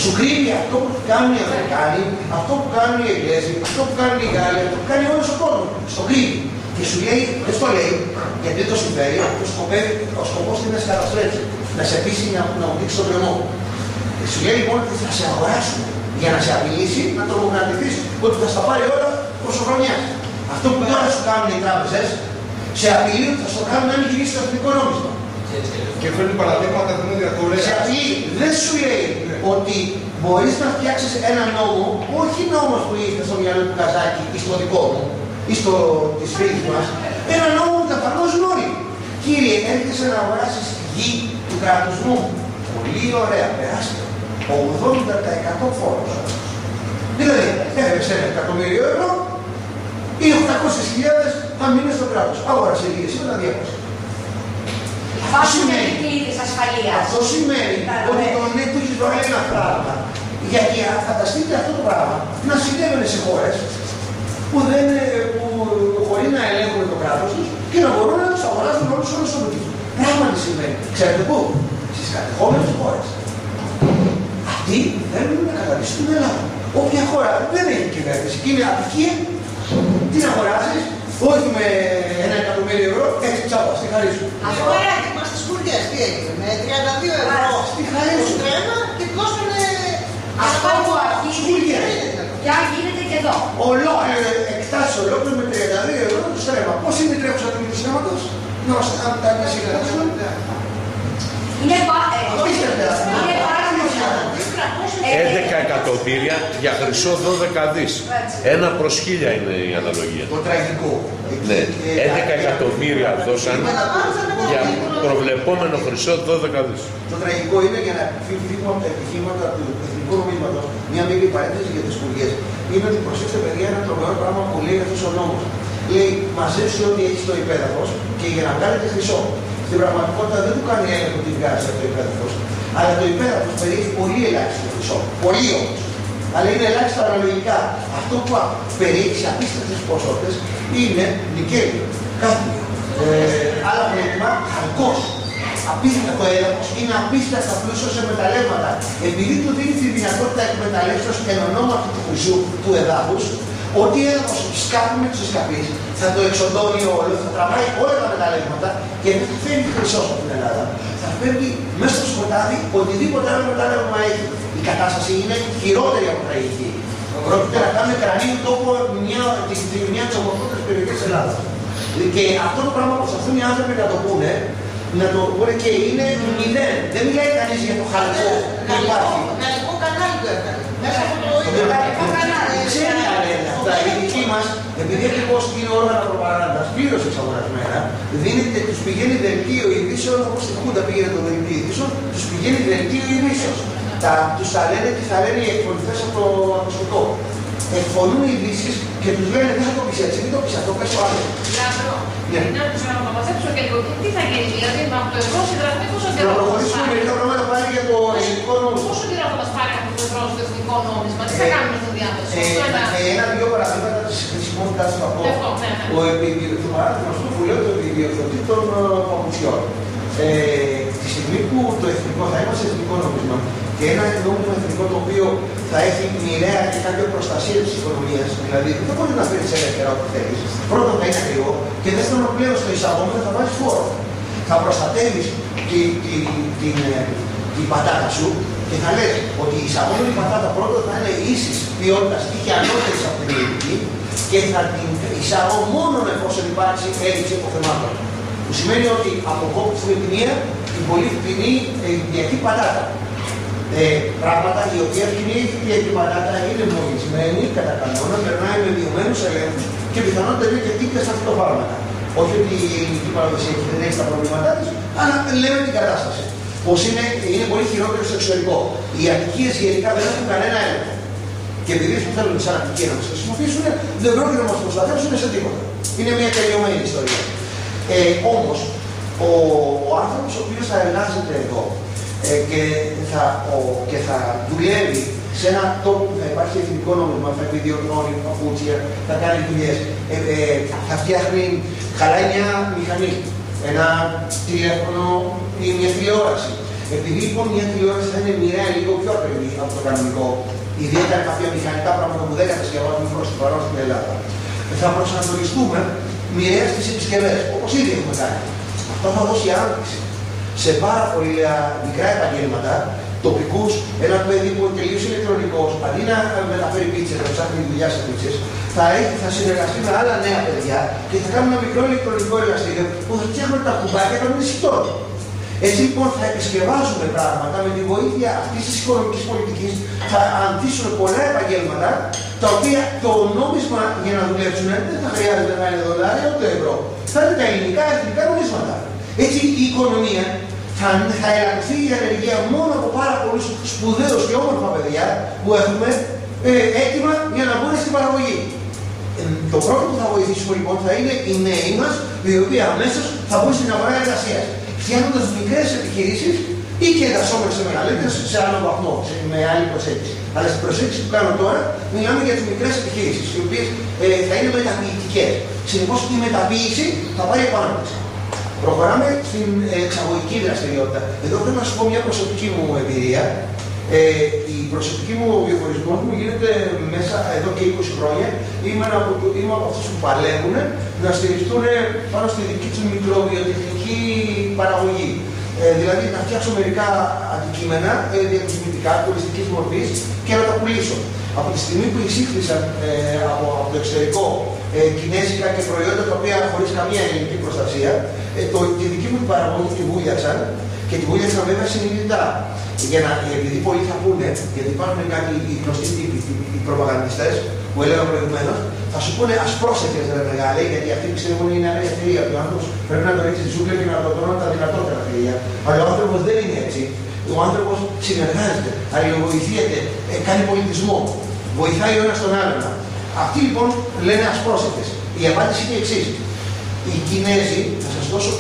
Σου κρύβει αυτό που κάνουν οι Αμερικάνοι, αυτό που κάνουν οι Εγγλέζοι, αυτό που κάνουν οι Γάλλοι, αυτό που κάνει όλος ο κόσμος. Στο κρύβει. Και σου λέει, δεν στο λέει, γιατί δεν το συμφέρει, ο σκοπός είναι να σε καταστρέψει, να σε πείσει να μου δείξει τον κρεμό. Και σου λέει λοιπόν ότι θα σε αγοράσουν για να σε απειλήσει, να τρομοκρατηθείς, ότι θα στα πάρει όλα προσωχρονιά. Αυτό που τώρα σου κάνουν οι τράπεζες, σε απειλή θα στο κάνουν να μην γυρίσει το εθνικό νόμισμα. Και φέρνει παραδείγματα που είναι διατολές. Σε απειλή δεν σου λέει ότι μπορείς να φτιάξεις ένα νόμο, όχι νόμος που ήρθε στο μυαλό του Καζάκη ή στο δικό μου ή στο της φίλης μας, ένα νόμο που θα εφαρμόζουν όλοι. Κύριε, έρχεσαι να αγοράσεις γη του κράτους μου. Πολύ ωραία, περάστε. 80% φόρος. Δηλαδή, έπαιξε 1 εκατομμύριο ευρώ, οι 800.000 θα μείνουν στο κράτος. Αγόρασε λίγες, σήμερα 200. Αυτό σημαίνει ότι το ναι του έχει βάλει ένα πράγμα. Γιατί φανταστείτε αυτό το πράγμα να συνέβαινε σε χώρες που χωρί να ελέγχουν το κράτος τους και να μπορούν να τους αγοράζουν όλους τους ομιλητές. Πράγματι συμβαίνει. Ξέρετε πού? Στις κατεχόμενες χώρες. Αυτοί θέλουν να καταδείσουν την Ελλάδα. Όποια χώρα δεν έχει κυβέρνηση και είναι απικία, τι να αγοράζεις, όχι με 1 εκατομμύριο ευρώ, έτσι τσάπα, στη χαρίσου. Αγοράζει μας στις Σκουριές, τι έγινε, με 32 ευρώ στη χαρίσου τρένα και κόσμανε αυτό που αρχίζει πια γίνεται και εδώ. Εκτάσεις ολόκληρο με 32 ευρώ το στρέμμα. Πώς είναι η τρέχουσα τιμή του στρέμματος? Να μας τα συγκρατήσουμε. Είναι πάρα 11 εκατομμύρια για χρυσό 12 δις. 1 προς 1000 είναι η αναλογία. Το τραγικό. Ναι, 11 εκατομμύρια δώσανε για προβλεπόμενο χρυσό 12 δις. Το τραγικό είναι, για να φύγουμε από τα επιχείρηματα του εθνικού νομίσματος, μια μικρή παρένθεση για τις Σκουριές, είναι ότι προσέξτε παιδιά ένα τρομερό πράγμα που λέει αυτός ο νόμος. Λέει μαζέψτε ό,τι έχει στο υπέδαφος και για να βγάλετε χρυσό. Στην πραγματικότητα δεν του κάνει έλεγχο τι βγάζει από το υπέδαφος, αλλά το υπέδαφος περιέχει πολύ ελάχιστο χρυσό. Πολύ όμως. Αλλά είναι ελάχιστα αναλογικά. Αυτό που περιέχει σε απίστευτες ποσότητες είναι νικέλιο, κάδμιο, άλλα πλέγμα, χαλκός. Το έδαφος είναι απίστευτα πλούσιο σε μεταλλεύματα. Επειδή του δίνει τη δυνατότητα εκμεταλλεύσεως εν ονόματι του χρυσού του εδάφους, ό,τι έδαφος σκάφει με τους εσκαφείς θα το εξοντώνει όλο, θα τραβάει όλα τα μεταλλεύματα και δεν θα φέρνει χρυσό από την Ελλάδα. Θα φέρνει μέσα στο σκοτάδι οτιδήποτε άλλο μετάλλευμα έχει. Η κατάσταση είναι χειρότερη από τραγική. Πρόκειται να κάνουμε κρανίου τόπο μια της ομορφότερης περιοχής της Ελλάδας. Και αυτό το πράγμα προσπαθούν οι άνθρωποι να το πούνε, να το πούνε και είναι μηδέν. Δεν μιλάει κανείς για το χαλκό που υπάρχει. Γαλλικό κανάλι το έκανε. Μέσα από το γαλλικό κανάλι. Ξέρει αν είναι αυτά. Οι δικοί μας, επειδή ακριβώς είναι όργανα προπαγάνδας πλήρως εξαγορασμένα, τους πηγαίνει δελτίο ειδήσεων, όπως στη Χούντα πήγαινε το δελτίο ειδήσεων, τους πηγαίνει δελτίο ειδήσεων. Τους θα λένε τι θα λένε οι εκφωνητές από το ακουστικό. Εκφωνούν ειδήσεις και τους λένε δεν θα το πεις έτσι, μην το πεις αυτό, πες το άλλο. Λάμπρο, να τους αναπαμαζέψω και λίγο. Τι θα γίνει, δηλαδή από το ευρώ στη δραχμή πόσο καιρό θα μας προχωρήσουμε μερικά πράγματα πάλι για το ελληνικό νόμισμα. Πόσο καιρό θα μας πάρει από το ευρώ στο εθνικό νόμισμα, τι θα κάνουμε στο διάδοση. Ένα-δύο παραδείγματα της χρησιμότητας του από το παράδειγμα στο Βουλίο του Ιδιοκτήτη των Παπουτσιών. Τη στιγμή που το εθνικό θα είμαστε εθνικό νόμισμα και ένα νόμισμα εθνικό το οποίο θα έχει μοιραία και κάποια προστασία της οικονομίας, δηλαδή δεν μπορεί να φέρεις ελεύθερα ό,τι θέλεις. Πρώτον θα είναι ακριβό και δεύτερον πλέον στο εισαγόμενο θα βάζεις φόρο. Θα προστατεύεις την πατάτα σου και θα λες ότι η εισαγόμενη πατάτα πρώτον θα είναι ίσης ποιότητας ή και ανώτερης από την ελληνική και θα την εισάγω μόνο εφόσον υπάρξει έλλειψη αποθεμάτων. Που σημαίνει ότι αποκόπτουμε τη μία την πολύ φτηνή Αιγυπτιακή πατάτα. Πράγματα η οποία φτηνή Αιγυπτιακή πατάτα είναι μολυσμένη κατά κανόνα, περνάει με μειωμένους ελέγχους και πιθανότητα είναι και τύπια στα φυτοφάρμακα. Όχι ότι η ελληνική παραδοσία δεν έχει τα προβλήματά της, αλλά λέμε την κατάσταση. Πως είναι πολύ χειρότερο στο εξωτερικό. Οι Αττικίες γενικά δεν έχουν κανένα έλεγχο. Και επειδή που θέλουν σαν Αττικία να μας χρησιμοποιήσουν, δεν πρόκειται να μας προστατεύσουν σε τίποτα. Είναι μια τελειωμένη ιστορία. Όμως, ο άνθρωπος ο οποίος θα εργάζεται εδώ και θα δουλεύει σε ένα τόπο που θα υπάρχει εθνικό νόμισμα, θα επιδιορθώνει παπούτσια, θα κάνει δουλειές, θα φτιάχνει, χαλάει μια μηχανή, ένα τηλέφωνο ή μια τηλεόραση. Επειδή λοιπόν μια τηλεόραση θα είναι μοιραία λίγο πιο ακριβή από το κανονικό, ιδιαίτερα κάποια μηχανικά πράγματα που δεν κατασκευάζουν προς το παρόν στην Ελλάδα, θα προσανατολιστούμε μοιραία στις επισκευές, όπως ήδη έχουμε κάνει. Αυτό θα δώσει άμυξη σε πάρα πολλά μικρά επαγγέλματα, τοπικούς, ένα παιδί που είναι τελείως ηλεκτρονικός, αντί να μεταφέρει πίτσες, να ψάχνει δουλειά σε πίτσες, θα συνεργαστεί με άλλα νέα παιδιά και θα κάνουν ένα μικρό ηλεκτρονικό εργαστήριο που θα φτιάχνουν τα κουμπάκια των νησιτών. Έτσι λοιπόν θα επισκευάζουμε πράγματα με τη βοήθεια αυτής της οικονομικής πολιτικής, θα αντίσουν πολλά επαγγέλματα, τα οποία το νόμισμα για να δουλέψουν δεν θα χρειάζεται να είναι δολάρια ούτε ευρώ. Θα είναι τα ελληνικά εθνικά νομίσματα. Έτσι η οικονομία θα ελαττωθεί η ανεργία μόνο από πάρα πολλούς σπουδαίους και όμορφα παιδιά που έχουμε έτοιμα για να μπουν στην παραγωγή. Το πρώτο που θα βοηθήσουμε λοιπόν θα είναι οι νέοι μας, οι οποίοι αμέσως θα μπουν στην αγορά εργασίας, φτιάχνοντας μικρές επιχειρήσεις ή και εντασσόμενες σε μεγαλύτερες σε άλλο βαθμό, με άλλη προσέγγιση. Αλλά στην προσέγγιση που κάνω τώρα, μιλάμε για τις μικρές επιχειρήσεις, οι οποίες θα είναι μεταποιητικές. Συνεπώς η μεταποίηση θα πάρει επάνωξη. Προχωράμε στην εξαγωγική δραστηριότητα. Εδώ πρέπει να σου πω μια προσωπική μου εμπειρία. Η προσωπική μου βιοχωρισμός μου γίνεται μέσα εδώ και 20 χρόνια. Είμαι από αυτούς που παλεύουν να στηριχτούν πάνω στη δική τους μικροβιοτεχνική παραγωγή. Δηλαδή να φτιάξω μερικά αντικείμενα διακοσμητικά, τουριστικής μορφής και να τα πουλήσω. Από τη στιγμή που εισήχθησαν από το εξωτερικό κινέζικα και προϊόντα τα οποία χωρίς καμία ελληνική προστασία, τη δική μου παραγωγή τη βούλιαξαν και τη βούλιαξαν βέβαια συνειδητά. Επειδή πολλοί θα πούνε, γιατί υπάρχουν κάτι οι γνωστοί τύποι, οι προπαγανδιστές που έλεγα προηγουμένως, θα σου πούνε ας πρόσεχες ρε μεγάλε, γιατί αυτοί πιστεύουν είναι άλλη ευκαιρία. Ο άνθρωπος πρέπει να το ρίξει ζούγκλα και να το τρώνε τα δυνατότερα ευκαιρία. Αλλά ο άνθρωπος δεν είναι έτσι. Ο άνθρωπος συνεργάζεται, αλληλοβοηθιέται, κάνει πολιτισμό, βοηθάει ο ένας τον άλλον. Αυτοί λοιπόν λένε ας πρόσεχες. Η απάντηση είναι η εξής. Οι Κινέζοι, θα σας δώσω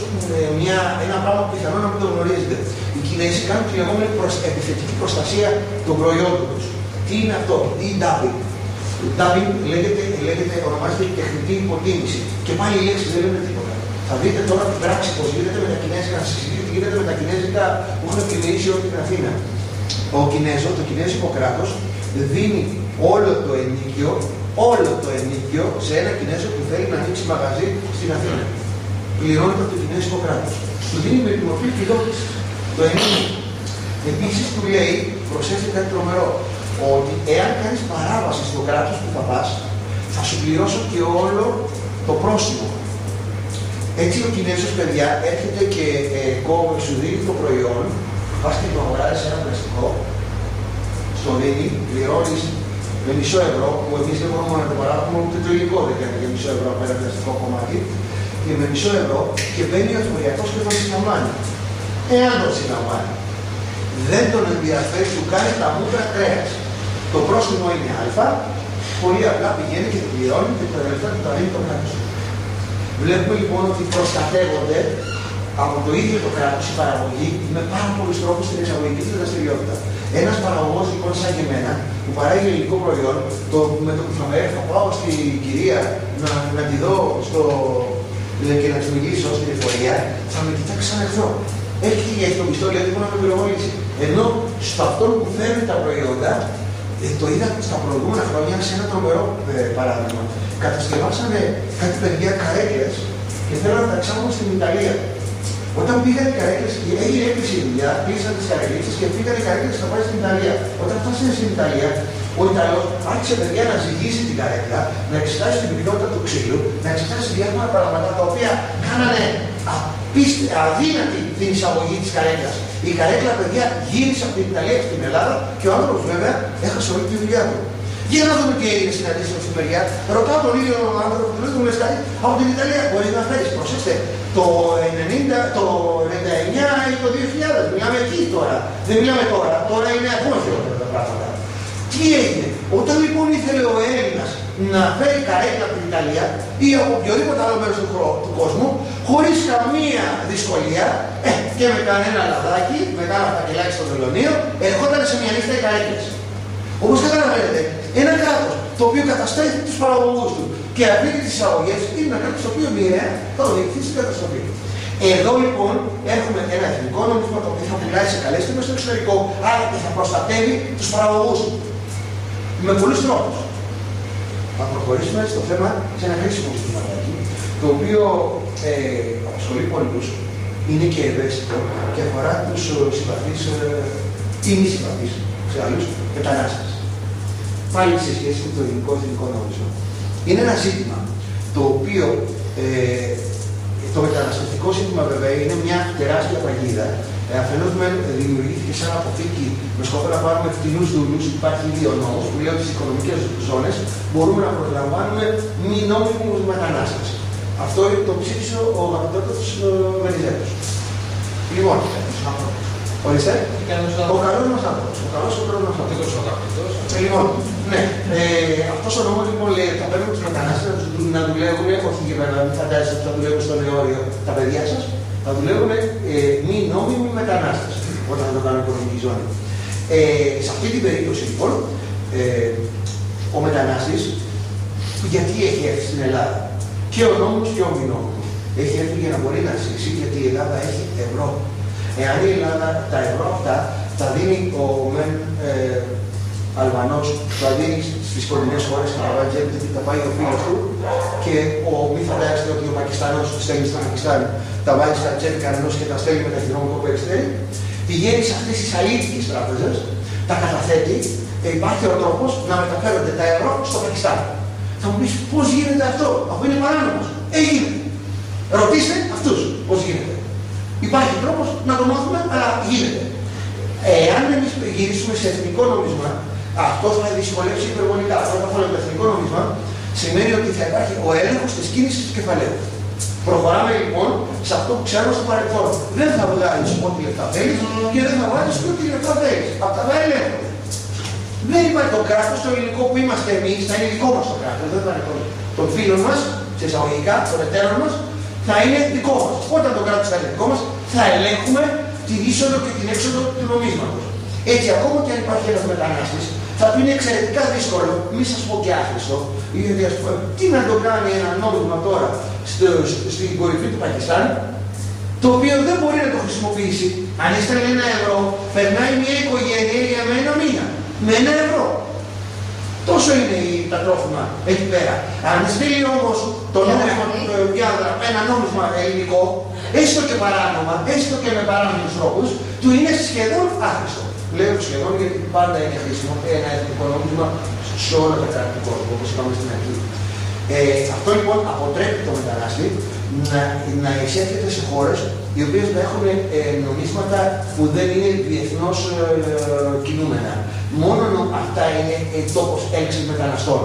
ένα πράγμα που πιθανόν να μην το γνωρίζετε. Οι Κινέζοι κάνουν τη λεγόμενη επιθετική προστασία των προϊόντων τους. Τι είναι αυτό, τι είναι dubbing. Dubbing ονομάζεται τεχνητή υποτίμηση. Και πάλι οι λέξεις δεν λένε τίποτα. Θα δείτε τώρα την πράξη πως γίνεται με τα Κινέζικα, να συζητείτε τι γίνεται με τα Κινέζικα που έχουν πλημμυρίσει όλη την Αθήνα. Το Κινέζικο κράτος δίνει όλο το ενίκιο σε ένα Κινέζο που θέλει να ανοίξει μαγαζί στην Αθήνα. Πληρώνεται από το Κινέζικο κράτος. Του δίνει με την μορφή επιδότησης το ενίκιο. Επίσης του λέει, προσέξτε κάτι τρομερό, ότι εάν κάνεις παράβαση στο κράτος που θα πας, θα σου πληρώσω και όλο το πρόστιμο. Έτσι ο Κινέζος, παιδιά, έρχεται και σου δίνει το προϊόν, πας και το αγοράζεις σε ένα πλαστικό, στο δίνει, πληρώνεις με €0, που εμείς δεν μπορούμε να το παράγουμε, ούτε το υλικό δεν κάνει για €0 από ένα πλαστικό κομμάτι, και με €0 και μπαίνει ο εφοριακός και τον συναμβάνει. Εάν τον συναμβάνει, δεν τον ενδιαφέρει, του κάνει τα μούτρα κρέας. Το πρόστιμο είναι α, πολύ απλά πηγαίνει και το πληρώνει και τα λεφτά του τα δίνει το κράτος. Βλέπουμε λοιπόν ότι προστατεύονται από το ίδιο το κράτος η παραγωγή με πάρα πολλούς τρόπους στην εξαγωγική του δραστηριότητα. Ένας παραγωγός λοιπόν σαν και εμένα που παράγει ελληνικό προϊόν, με το που θα με έρθω, θα πάω στην κυρία να τη δω και να της μιλήσω στην εφορία, θα με κοιτάξει σαν εχθρό. Έχει το πιστόλι έτοιμο να με πυροβολήσει. Ενώ στο αυτόν που φέρνει τα προϊόντα, το είδα στα προηγούμενα χρόνια σε ένα τρομερό παράδειγμα. Κατασκευάσανε κάτι παιδιά καρέκλες και θέλουν να τα εξάγουν στην Ιταλία. Όταν πήγαν οι καρέκλες, έγινε έκκληση η δουλειά, κλείσαν τις καρέκλες και πήγαν οι καρέκλες να πάει στην Ιταλία. Όταν φτάσανε στην Ιταλία, ο Ιταλός άρχισε παιδιά να ζυγίσει την καρέκλα, να εξετάσει την πυκνότητα του ξύλου, να εξετάσει διάφορα πράγματα τα οποία κάνανε αδύνατη την εισαγωγή της καρέκλας. Η καρέκλα, παιδιά, γύρισε από την Ιταλία στην Ελλάδα και ο άνθρωπος βέβαια έχασε όλη τη δουλειά του. Για να δούμε τι έγινε στην αντίστοιχη μεριά. Ρωτάω τον ίδιο άνθρωπο που του λες κάτι από την Ιταλία. Μπορεί να φέρει, προσέξτε, το 90, το 99 ή το 2000. Μιλάμε εκεί τώρα. Δεν μιλάμε τώρα. Τώρα είναι ακόμα χειρότερα τα πράγματα. Τι έγινε. Όταν λοιπόν ήθελε ο Έλληνας να φέρει καρέκλα από την Ιταλία ή από οποιοδήποτε άλλο μέρος του κόσμου, χωρίς καμία δυσκολία και με κανένα λαδάκι, με κάνα φακελάκι στο βελονίο, ερχόταν σε μια λίστα οι καρέκλες. Όπως καταλαβαίνετε, ένα κράτος το οποίο καταστρέφει τους παραγωγούς του και αφήνει τις εισαγωγές είναι ένα κράτος το οποίο μοιραία θα οδηγηθεί στην καταστροφή. Εδώ λοιπόν έχουμε ένα εθνικό νόμισμα το οποίο θα πουλάει σε καλές τιμές στο εξωτερικό, άρα και θα προστατεύει τους παραγωγούς του. Με πολλούς τρόπους. Θα προχωρήσουμε στο θέμα σε ένα χρήσιμο συστηματάκι, το οποίο απασχολεί πολλούς, είναι και ευαίσθητο και αφορά τους συμπαθείς ή μη συμπαθείς σε άλλους μετανάστες. Πάλι σε σχέση με το ελληνικό εθνικό νόμισμα. Είναι ένα ζήτημα το οποίο το μεταναστευτικό ζήτημα βέβαια είναι μια τεράστια παγίδα. Αφενός δημιουργήθηκε σαν αποθήκη με σκοπό να πάρουμε φτηνούς δουλούς. Υπάρχει ήδη ο νόμος που λέει ότι στις οικονομικές ζώνες μπορούμε να προσλαμβάνουμε μη νόμιμους μετανάστες. Αυτό το ψήφισε ο αγαπητότατος Βενιζέλος. Λοιπόν, Ορίστε. Ο καλός μας άνθρωπος. Ο καλός μας άνθρωπος. Λοιπόν, ναι. Αυτός ο νόμος λοιπόν λέει θα πρέπει τους μετανάστες να δουλεύουν, όχι και βέβαια μην φαντάζεστε ότι θα δουλεύουν στο νεόριο τα παιδιά σας, θα δουλεύουν μη νόμιμοι μετανάστες όταν θα το κάνουν οικονομική ζώνη. Σε αυτή την περίπτωση λοιπόν, ο μετανάστης γιατί έχει έρθει στην Ελλάδα, και ο νόμος και ο μη νόμος, έχει έρθει για να μπορεί να ζήσει, γιατί η Ελλάδα έχει ευρώ. Εάν η Ελλάδα τα ευρώ αυτά τα δίνει ο μεν Αλβανός, τα δίνει στις κοντινές χώρες, τα πάει ο φίλος του, και μη φαντάζεστε ότι ο Πακιστάνος στέλνει στο Πακιστάν, τα βάζει στα τσέπη κανένας και τα στέλνει με ταχυδρομικό περιστέρι, πηγαίνει σε αυτές τις αλήθικες τράπεζες, τα καταθέτει και υπάρχει ο τρόπος να μεταφέρονται τα ευρώ στο Πακιστάν. Θα μου πεις πώς γίνεται αυτό, αφού είναι παράνομος. Γίνεται. Ρωτήστε αυτούς πώς γίνεται. Υπάρχει τρόπος να το μάθουμε, αλλά γίνεται. Αν εμείς γυρίσουμε σε εθνικό νόμισμα, αυτό θα δυσκολεύσει υπερβολικά. Πρώτα απ' όλα το εθνικό νόμισμα σημαίνει ότι θα υπάρχει ο έλεγχος της κίνησης του κεφαλαίου. Προχωράμε λοιπόν σε αυτό που ξέρουμε στο παρελθόν. Δεν θα βγάλεις ό,τι λεφτά θέλεις και δεν θα βγάλεις ό,τι λεφτά θέλεις. Αυτά θα ελέγχονται. Δεν υπάρχει το κράτος, το ελληνικό που είμαστε εμείς, θα είναι δικό μας το κράτος. Δεν θα είναι των φίλων μας, σε εισαγωγικά, των εταίρων μας, θα είναι δικό μας. Όταν το κράτος θα είναι δικό μας, θα ελέγχουμε την είσοδο και την έξοδο του νομίσματος. Έτσι, ακόμα και αν υπάρχει ένας μετανάστης, θα του είναι εξαιρετικά δύσκολο, μη σας πω και άχρηστο, γιατί ας πούμε, τι να το κάνει ένα νόμισμα τώρα στην κορυφή του Πακιστάν, το οποίο δεν μπορεί να το χρησιμοποιήσει. Αν έστελνε ένα ευρώ, περνάει μια οικογένεια για ένα μήνα. Με ένα ευρώ. Τόσο είναι τα τρόφιμα εκεί πέρα. Αν στείλει όμως το νόμισμα ένα νόμισμα ελληνικό, έστω και παράνομα, έστω και με παράνομους τρόπους, του είναι σχεδόν άχρηστο. Λέω σχεδόν γιατί πάντα είναι χρήσιμο ένα εθνικό νόμισμα σε όλα τα κράτη του κόσμου, όπως είπαμε στην αρχή. Αυτό λοιπόν αποτρέπει το μετανάστη να εισέρχεται σε χώρες οι οποίες να έχουν νομίσματα που δεν είναι διεθνώς κινούμενα. Μόνο αυτά είναι τόπος έλξης μεταναστών.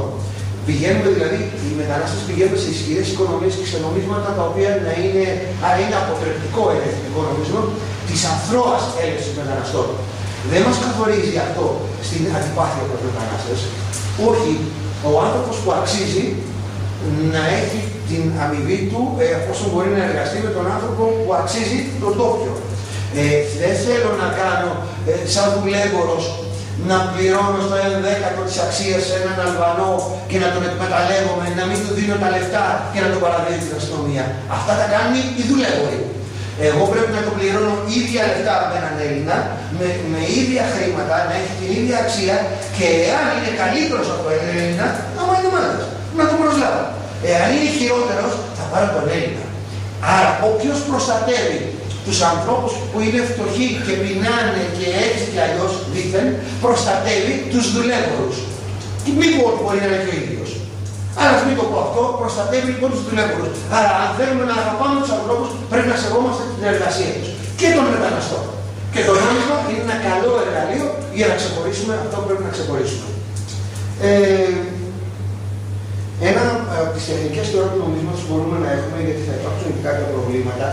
Πηγαίνουμε δηλαδή, οι μετανάστες πηγαίνουν σε ισχυρές οικονομίες και σε νομίσματα τα οποία να είναι, άρα είναι αποτρεπτικό ένα εθνικό νομίσμα της αθρώας έλξης μεταναστών. Δεν μας καθορίζει αυτό στην αντιπάθεια των μετανάστες. Όχι, ο άνθρωπος που αξίζει να έχει την αμοιβή του όσο μπορεί να εργαστεί με τον άνθρωπο που αξίζει τον τόπιο. Δεν θέλω να κάνω σαν δουλεύωρος να πληρώνω στο 1/10 της αξίας σε έναν Αλβανό και να τον εκμεταλλεύομαι, να μην του δίνω τα λεφτά και να τον παραδίδω στην αστυνομία. Αυτά τα κάνουν οι δουλεύωροι. Εγώ πρέπει να τον πληρώνω ίδια λεφτά με έναν Έλληνα, με ίδια χρήματα, να έχει την ίδια αξία και εάν είναι καλύτερος από τον Έλληνα, άμα είναι μάνας, να τον προσλάβω. Εάν είναι χειρότερος, θα πάρω τον Έλληνα. Άρα, όποιος προστατεύει τους ανθρώπους που είναι φτωχοί και πεινάνε και έτσι και αλλιώς δήθεν, προστατεύει τους δουλεύωρους. Και μην πω ότι μπορεί να είναι και ο ίδιος. Άρα, μην το πω αυτό, προστατεύει λοιπόν τους δουλεύωρους. Άρα, αν θέλουμε να αγαπάμε τους ανθρώπους, πρέπει να σεβόμαστε την εργασία τους. Και των μεταναστών. Και το νόμισμα είναι ένα καλό εργαλείο για να ξεχωρίσουμε αυτό που πρέπει να ξεχωρίσουμε. Ένα από τις τεχνικές τώρα του νομίσματος που μπορούμε να έχουμε, γιατί θα υπάρξουν και κάποια προβλήματα,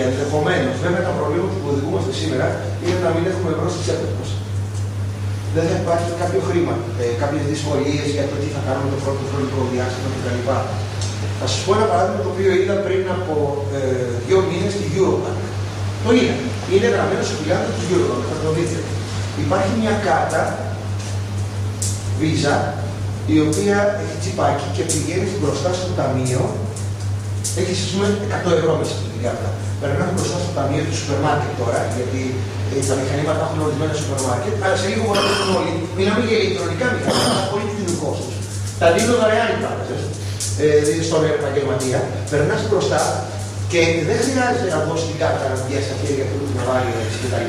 ενδεχομένως. Βέβαια, τα προβλήματα που οδηγούμαστε σήμερα είναι να μην έχουμε ευρώ στις τσέπες μας. Δεν θα υπάρχει κάποιο χρήμα, κάποιες δυσκολίες για το τι θα κάνουμε το πρώτο χρονικό διάστημα κτλ. Θα σας πω ένα παράδειγμα το οποίο είδα πριν από 2 μήνες στη Eurobank. Το είδα. Είναι γραμμένο στο πιλάνο του Eurobank, θα το δείτε. Υπάρχει μια κάρτα Visa, η οποία έχει τσιπάκι και πηγαίνει μπροστά στο ταμείο. Έχει ας πούμε 100 ευρώ μέσα στην κάρτα. Περνάμε μπροστά στο ταμείο του σούπερ μάρκετ τώρα, γιατί τα μηχανήματα έχουν ορισμένα σούπερ μάρκετ. Αλλά σε λίγο μπορεί να έχουν όλοι. Μιλάμε για ηλεκτρονικά μηχανήματα, πολύ φθηνού κόστους. Τα δίνουν δωρεάν οι τράπεζες στον επαγγελματία. Περνάς μπροστά και δεν χρειάζεται να δώσει την κάρτα να πιάσει στα χέρια του να βάλει κτλ.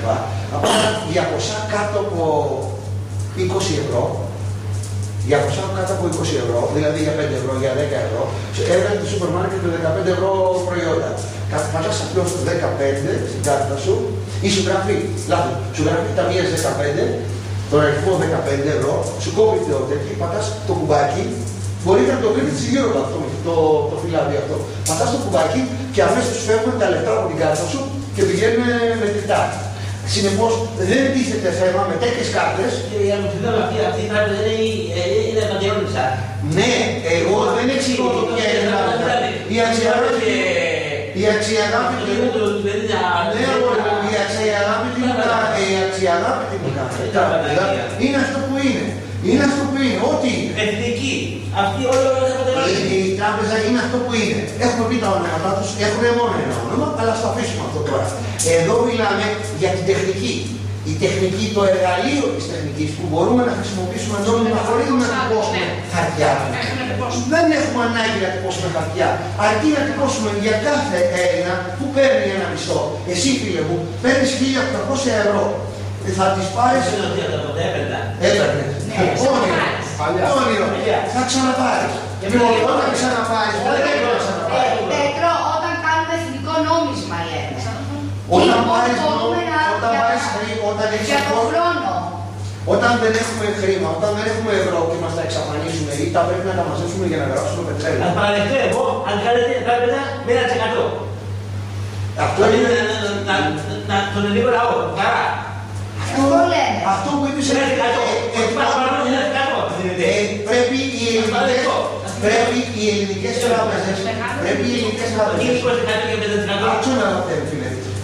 Απλά για ποσά κάτω από 20 ευρώ. Για ποσά κάτω από 20 ευρώ, δηλαδή για 5 ευρώ, για 10 ευρώ, έρχεται το σούπερ μάρκετ με 15 ευρώ προϊόντα. Πατάς απλώς 15 στην κάρτα σου ή σου γράφει, λάθος, σου γράφει ταμείας 15, τον αριθμό 15 ευρώ, σου κόβει το τέτοιο, πατάς το κουμπάκι, μπορείτε να το βρείτε στη Eurobank το φυλάδι αυτό. Πατάς το κουμπάκι και αμέσως φεύγουν τα λεφτά από την κάρτα σου και πηγαίνουν μετρητά. Συνεπώς δεν τίθεται θέμα με τέτοιες κάρτες. Και η αμφιβόλα αυτή η τράπεζα είναι πατριώτησα. Ναι, εγώ δεν εξηγώ ποια είναι η αξιαγάπητη μου είναι αυτό που είναι. Είναι αυτό που είναι, ό,τι είναι. Εθνική. Αυτή όλα η τράπεζα είναι αυτό που είναι. Έχουμε πει τα ονόματά τους, έχουν μόνο ένα όνομα, αλλά θα αφήσουμε αυτό τώρα. Εδώ μιλάμε για την τεχνική. Η τεχνική, το εργαλείο της τεχνικής που μπορούμε να χρησιμοποιήσουμε νόμιμα χωρίς να τυπώσουμε χαρτιά. Δεν έχουμε ανάγκη να τυπώσουμε χαρτιά. Αρκεί να τυπώσουμε για κάθε Έλληνα που παίρνει ένα μισθό. Εσύ, φίλε μου, παίρνεις 1.800 ευρώ. Θα τις πάρεις. Έπαιρνες. Όνειρο. Θα ξαναπάρεις. Όταν ξαναπάρεις, δεν πρέπει να ξαναπάρεις. Πέτρο, όταν κάνουμε εθνικό νόμισμα, λέμε. Όταν πάρεις για τον χρόνο. Όταν δεν έχουμε χρήμα, όταν δεν έχουμε ευρώ και μας τα εξαφανίσουν ή τα πρέπει να τα μαζέψουμε για να γράψουμε πετρέλαιο. Θα παραδεχτώ εγώ, αν κάνετε τράπεζα με 1%. Αυτό είναι τον ελληνικό λαό, χαρά. Αυτό που είπες πρέπει οι ελληνικές τράπεζες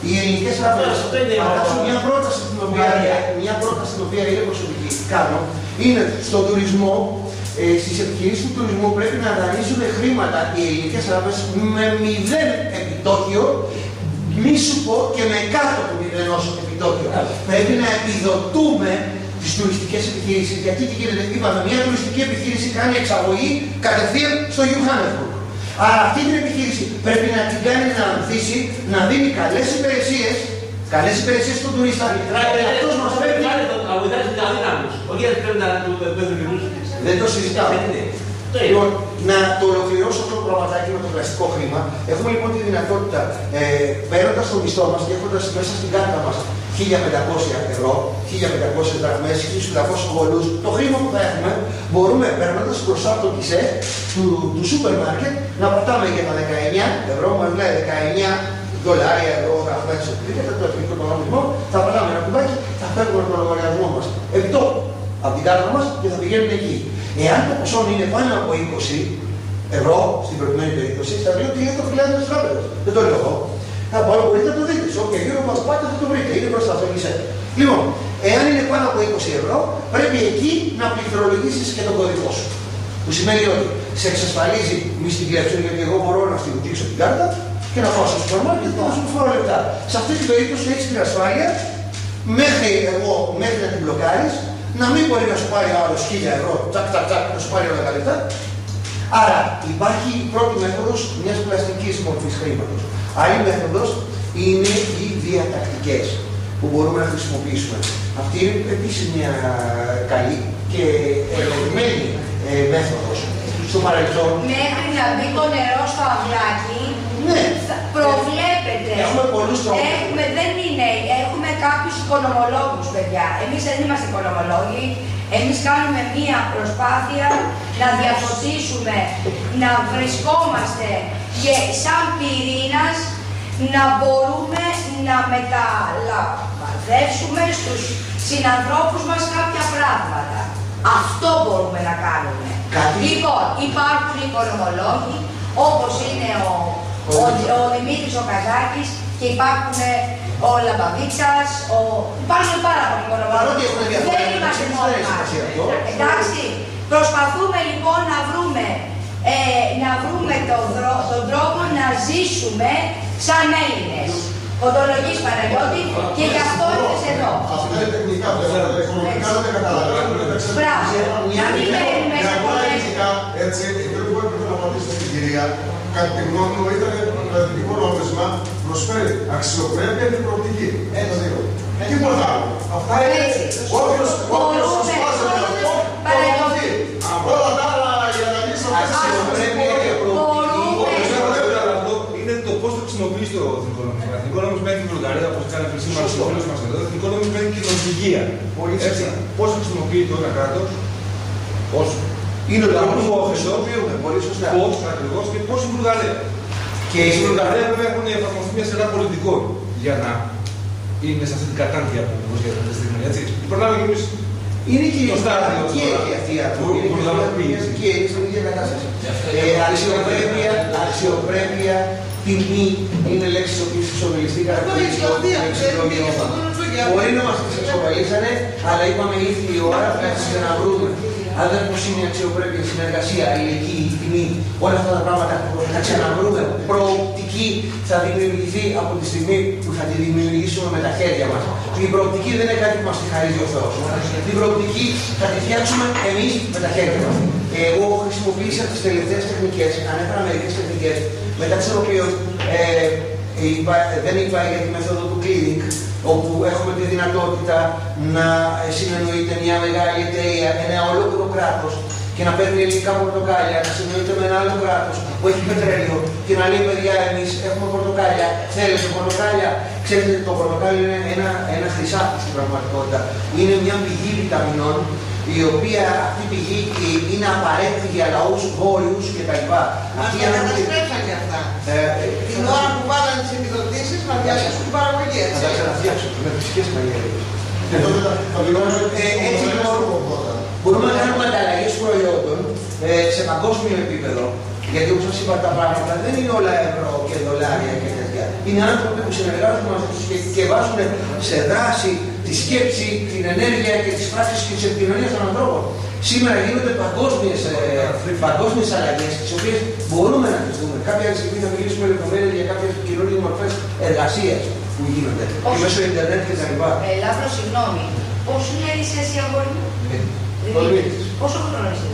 οι ελληνικές τράπεζες μια πρόταση την οποία είναι προσωπική κάνω είναι στον τουρισμό, στις επιχειρήσεις του τουρισμού πρέπει να δανείζουν χρήματα οι ελληνικές τράπεζες με 0 επιτόκιο, μη σου πω και με κάτω του 0 επιτόκιο. Πρέπει να επιδοτούμε τις τουριστικές επιχειρήσεις. Γιατί τι γίνεται, είπαμε, μια τουριστική επιχείρηση κάνει εξαγωγή κατευθείαν στο Johannesburg. Άρα αυτή την επιχείρηση πρέπει να την κάνει να ανθίσει, να δίνει καλές υπηρεσίες στον τουρίστα. Αυτός μας πρέπει να βοηθάει τους αδύναμους. Όχι να πρέπει να του δίνουν. Δεν το συζητάμε. Λοιπόν, να το ολοκληρώσω αυτό το πραγματάκι με το πλαστικό χρήμα. Έχουμε λοιπόν τη δυνατότητα, παίρνοντας το μισθό μας και έχοντας μέσα στην κάρτα μας 1.500 ευρώ, 1.500 δραχμές, 1.500 βολούς, το χρήμα που θα έχουμε, μπορούμε παίρνοντας μπροστά από το κισέ του σούπερ μάρκετ να πατάμε για τα 19 ευρώ, μας λέει 19 δολάρια, ευρώ, δραχμές, οτιδήποτε το εθνικό το οργανισμό, θα πατάμε ένα κουμπάκι, θα παίρνουμε τον λογαριασμό μας επιτόπου από την κάρτα μας και θα πηγαίνουν εκεί. Εάν το ποσό είναι πάνω από 20 ευρώ, στην προηγουμένη περίπτωση, θα λέει ότι είναι το φυλάδι της τράπεζας. Δεν το λέω εγώ. Θα μπορείτε να το δείτε. Σε όποια γύρω από πάτε θα το βρείτε. Είναι μπροστά στο κισέ. Λοιπόν, εάν είναι πάνω από 20 ευρώ, πρέπει εκεί να πληκτρολογήσεις και τον κωδικό σου. Που σημαίνει ότι σε εξασφαλίζει μη στην κλέψη, γιατί εγώ μπορώ να στην κουτίξω την κάρτα και να πάω στο σούπερ μάρκετ και να σου φάω λεπτά. Σε αυτή την περίπτωση έχεις την ασφάλεια μέχρι να την μπλοκάρεις. Να μην μπορεί να σου πάρει άλλο 1.000 ευρώ, τσακ, να σου πάρει όλα τα λεφτά. Άρα υπάρχει η πρώτη μέθοδος μιας πλαστικής μορφής χρήματος. Άλλη μέθοδος είναι οι διατακτικές που μπορούμε να χρησιμοποιήσουμε. Αυτή είναι επίσης μια καλή και ελεγμένη μέθοδος. Στο παρελθόν. Μέχρι να μπει το νερό στο αυλάκι, ναι, προβλέπεται. Έχουμε πολλούς τρόπους. Έχουμε κάποιους οικονομολόγους, παιδιά. Εμείς δεν είμαστε οικονομολόγοι. Εμείς κάνουμε μία προσπάθεια να διαφωτίσουμε, να βρισκόμαστε και σαν πυρήνας να μπορούμε να μεταλαμβαδεύσουμε στους συνανθρώπους μας κάποια πράγματα. Αυτό μπορούμε να κάνουμε. Λοιπόν, υπάρχουν οικονομολόγοι, όπως είναι ο Δημήτρης ο Καζάκης και υπάρχουν ο Λαμπαβίτσας, υπάρχουν πάρα πολλοί οικονομολόγοι. Δεν είμαστε μόνοι μας. Εντάξει, προσπαθούμε λοιπόν να βρούμε τον τρόπο να ζήσουμε σαν Έλληνες. Οντολογής Παναγιώτη και γι' αυτό ήρθες εδώ. Αυτά είναι τεχνικά, οικονομικά δεν τα καταλαβαίνουμε. Μπράβο, να μην μένουμε σε πολλές. Έτσι, αυτό που έπρεπε να απαντήσω στην κυρία, κατά τη γνώμη μου ήταν το εθνικό νόμισμα προσφέρει αξιοπρέπεια και προοπτική. Ένα, δύο. Τίποτα άλλο. Αυτά είναι όποιος σπάσει με αυτό, προοπτική. Από όλα τα άλλα για να λύσω αξιοπρέπεια και προοπτική. Είναι το πώς το χρησιμοποιείς το εθνικό νόμισμα. Εθνικό νόμισμα έχει η Βουλγαρία, όπως κάνει σήμερα ο φίλος μας εδώ. Εθνικό νόμισμα έχει και η Νορβηγία. Πώς χρησιμοποιεί το ένα κράτος, πώς είναι το αποφόφεσο, πώς ακριβώς και πώς η Βουλγαρία. Και η Βουλγαρία βέβαια έχουν εφαρμοστεί μια σειρά πολιτικών για να είναι σε αυτή την κατάντια που προσγειώνεται αυτή τη στιγμή, έτσι. Προλάβει και εμείς είναι και το στάδιο και αυτή η άνθρωποι, και είναι στην ίδια κατάσταση. Αξιοπρέπεια, τιμή είναι λέξεις οποίες εξομιλιστεί μπορεί να μας τις εξομιλήσανε, αλλά είπαμε ήρθε η ώρα να τις ξαναβρούμε. Αν δεν πως είναι η αξιοπρέπεια, η συνεργασία, η αλληλεγγύη, η τιμή, όλα αυτά τα πράγματα να ξαναβρούμε. Προοπτική θα δημιουργηθεί από τη στιγμή που θα τη δημιουργήσουμε με τα χέρια μας. Η προοπτική δεν είναι κάτι που μας τη χαρίζει ο Θεός. Την προοπτική θα τη φτιάξουμε εμείς με τα χέρια μας. Εγώ χρησιμοποίησα τις τελευταίες τεχνικές, ανέφερα μερικές τεχνικές, μετά τις οποίες δεν είπα για τη μεθόδο του clearing, όπου έχουμε τη δυνατότητα να συνεννοείται μια μεγάλη εταιρεία, ένα ολόκληρο κράτος και να παίρνει ελληνικά πορτοκάλια, να συνεννοείται με ένα άλλο κράτος που έχει πετρέλαιο και να λέει: παιδιά, εμείς έχουμε πορτοκάλια, θέλετε πορτοκάλια. Ξέρετε, το πορτοκάλι είναι ένα χρυσάφι στην πραγματικότητα. Είναι μια πηγή βιταμινών, η οποία αυτή η πηγή είναι απαραίτητη για λαούς βόρειους κτλ. Μας τα καταστρέψαν και αυτά. Την ώρα που βάλανε τις επιδοτήσεις να διασώσουν την παραγωγή. Θα τα ξαναφτιάξουν με φυσικές μαγειρίες. Έτσι μπορούμε να κάνουμε ανταλλαγές προϊόντων σε παγκόσμιο επίπεδο. Γιατί όπως σας είπα, τα πράγματα δεν είναι όλα ευρώ και δολάρια και τέτοια. Είναι άνθρωποι που συνεργάζονται μαζί τους και βάζουν σε δράση τη σκέψη, την ενέργεια και τις πράξεις και τις επικοινωνίες των ανθρώπων. Σήμερα γίνονται παγκόσμιες αλλαγές, τις οποίες μπορούμε να τις δούμε. Κάποια άλλη στιγμή θα μιλήσουμε λεπτομέρειες για κάποιες καινούργιες μορφές εργασίας που γίνονται. Μέσω Ιντερνετ και τα λοιπά. Λάμπρο, συγγνώμη. Πόσο είναι η σχέση αγόρι μου? Πόσο χρόνο είσαι?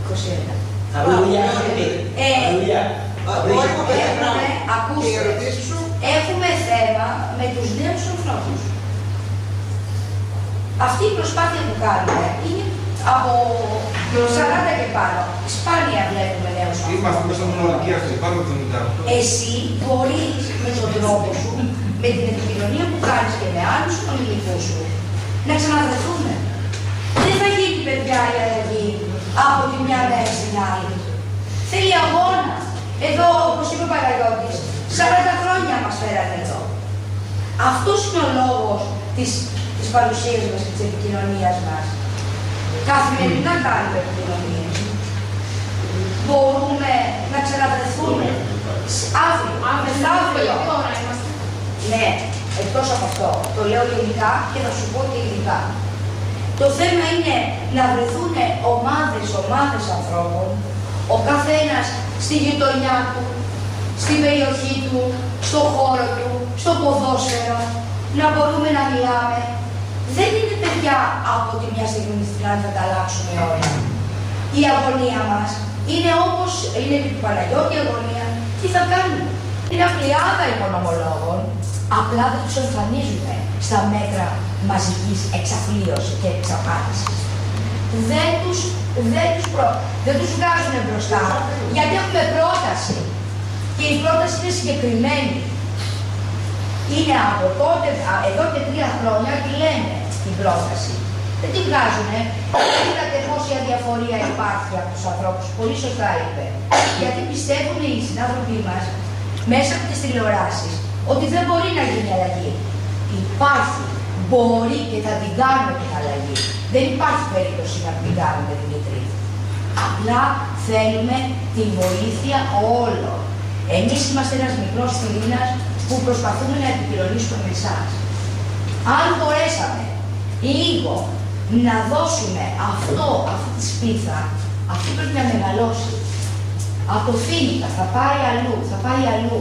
21. Έχουμε θέμα με τους νέους ανθρώπους. Αυτή η προσπάθεια που κάνουμε είναι από 40 και πάνω. Σπάνια βλέπουμε νέους ανθρώπους. Είμαστε μέσα στην μοναδική αυτή, πάνω από 70. Εσύ μπορείς με τον τρόπο σου, με την επικοινωνία που κάνεις και με άλλους συνομιλικούς σου, να ξαναβρεθούμε. Δεν θα γίνει, παιδιά, η αλλαγή από τη μια μέρα στην άλλη. Θέλει αγώνα. Εδώ, όπως είπε ο Παναγιώτης, 40 χρόνια μας φέρανε εδώ. Αυτός είναι ο λόγος της παρουσίας μας και της επικοινωνίας μας. Καθημερινά κάνουμε επικοινωνίες. Μπορούμε να ξαναβρεθούμε αύριο, μεθαύριο. Ναι, εκτός από αυτό. Το λέω γενικά και θα σου πω και ειδικά. Το θέμα είναι να βρεθούν ομάδες ανθρώπων, ο καθένας στη γειτονιά του, στην περιοχή του, στο χώρο του, στο ποδόσφαιρο, να μπορούμε να μιλάμε. Δεν είναι, παιδιά, από τη μια στιγμή στην άλλη θα τα αλλάξουμε όλα. Η αγωνία μας είναι όπως είναι επί του Παναγιώτη η αγωνία. Τι θα κάνουμε? Είναι πλειάδα οικονομολόγων, απλά δεν τους εμφανίζουμε στα μέτρα μαζικής εξαθλίωσης και εξαπάτησης. Δεν τους βγάζουν μπροστά, γιατί έχουμε πρόταση. Και η πρόταση είναι συγκεκριμένη. Είναι από τότε, εδώ και 3 χρόνια τη λένε την πρόταση. Δεν τη βγάζουνε. Είδατε πόση αδιαφορία υπάρχει από τους ανθρώπους. Πολύ σωστά είπε. Γιατί πιστεύουν οι συνάδελφοί μας μέσα από τις τηλεοράσεις ότι δεν μπορεί να γίνει αλλαγή. Υπάρχει. Μπορεί και θα την κάνουμε την αλλαγή. Δεν υπάρχει περίπτωση να την κάνουμε, Δημήτρη. Απλά θέλουμε τη βοήθεια όλων. Εμείς είμαστε ένας μικρός πυρήνας που προσπαθούμε να επικοινωνήσουμε με εσάς. Αν μπορέσαμε λίγο να δώσουμε αυτή τη σπίθα, αυτή πρέπει να μεγαλώσει. Από Φίνικα θα πάει αλλού.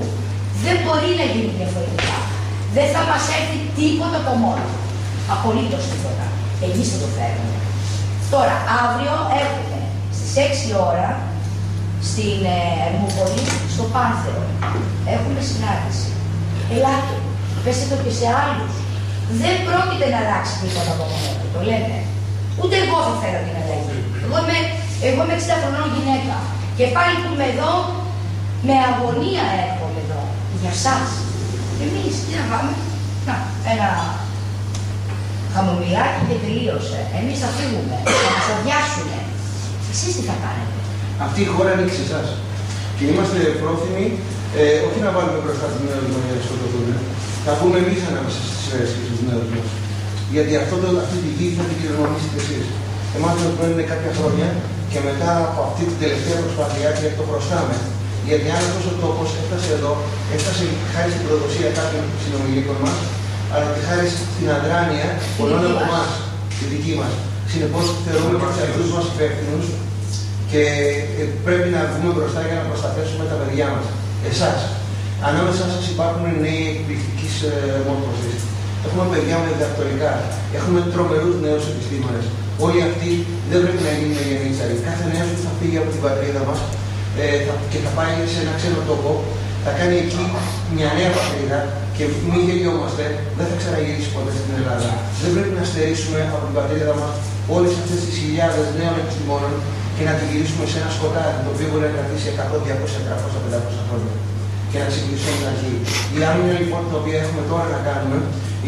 Δεν μπορεί να γίνει διαφορετικά. Δεν θα μας έρθει τίποτα από μόνο. Απολύτως τίποτα. Εμείς θα το φέρουμε. Τώρα, αύριο έχουμε στις 6 ώρα στην Ερμούπολη, στο Πάνθεο. Έχουμε συνάντηση. Ελάτε, πέστε το και σε άλλους. Δεν πρόκειται να αλλάξει τίποτα από μόνο του, το λέμε. Ούτε εγώ θα φέρω την αλλαγή. Εγώ είμαι 60 χρονών γυναίκα. Και πάλι που είμαι εδώ, με αγωνία έρχομαι εδώ. Για σας. Εμείς τι να πάμε? Να, ένα χαμομηλάκι και τελείωσε. Εμείς θα φύγουμε, θα μας αδειάσουνε. Εσείς τι θα κάνετε? Αυτή η χώρα ανοίξει εσάς. Και είμαστε πρόθυμοι όχι να βάλουμε μπροστά την κοινωνία να σκοτωθούν, θα βγούμε εμείς ανάμεσα στις σφαίρες και στους νέους μας. Γιατί αυτή τη γη θα την κληρονομήσετε εσείς. Εμάς μας μένουν κάποια χρόνια και μετά από αυτή την τελευταία προσπάθεια και το χρωστάμε. Γιατί αν αυτός ο τόπος έφτασε εδώ, έφτασε χάρη στην προδοσία κάποιων συνομιλίκων μας, αλλά και χάρη στην αδράνεια πολλών από εμάς, τη δική μας. Συνεπώς θεωρούμε τους εαυτούς μας υπεύθυνους και πρέπει να βγούμε μπροστά για να προστατεύσουμε τα παιδιά μας. Εσάς. Ανάμεσά σας υπάρχουν νέοι εκπληκτικής μόρφωσης. Έχουμε παιδιά με διδακτορικά. Έχουμε τρομερούς νέους επιστήμονες. Όλοι αυτοί δεν πρέπει να γίνουν γεννήτσαροι. Κάθε νέος που θα φύγει από την πατρίδα μας και θα πάει σε ένα ξένο τόπο, θα κάνει εκεί μια νέα πατρίδα και μην γελιόμαστε, δεν θα ξαναγυρίσει ποτέ στην Ελλάδα. Δεν πρέπει να στερήσουμε από την πατρίδα μας όλες αυτές τις χιλιάδες νέων επιστημόνων και να την γυρίσουμε σε ένα σκοτάδι το οποίο μπορεί να κρατήσει 100, 200, 300, 500 χρόνια και να ξεκινήσουμε την αρχή. Η άμυνα λοιπόν την οποία έχουμε τώρα να κάνουμε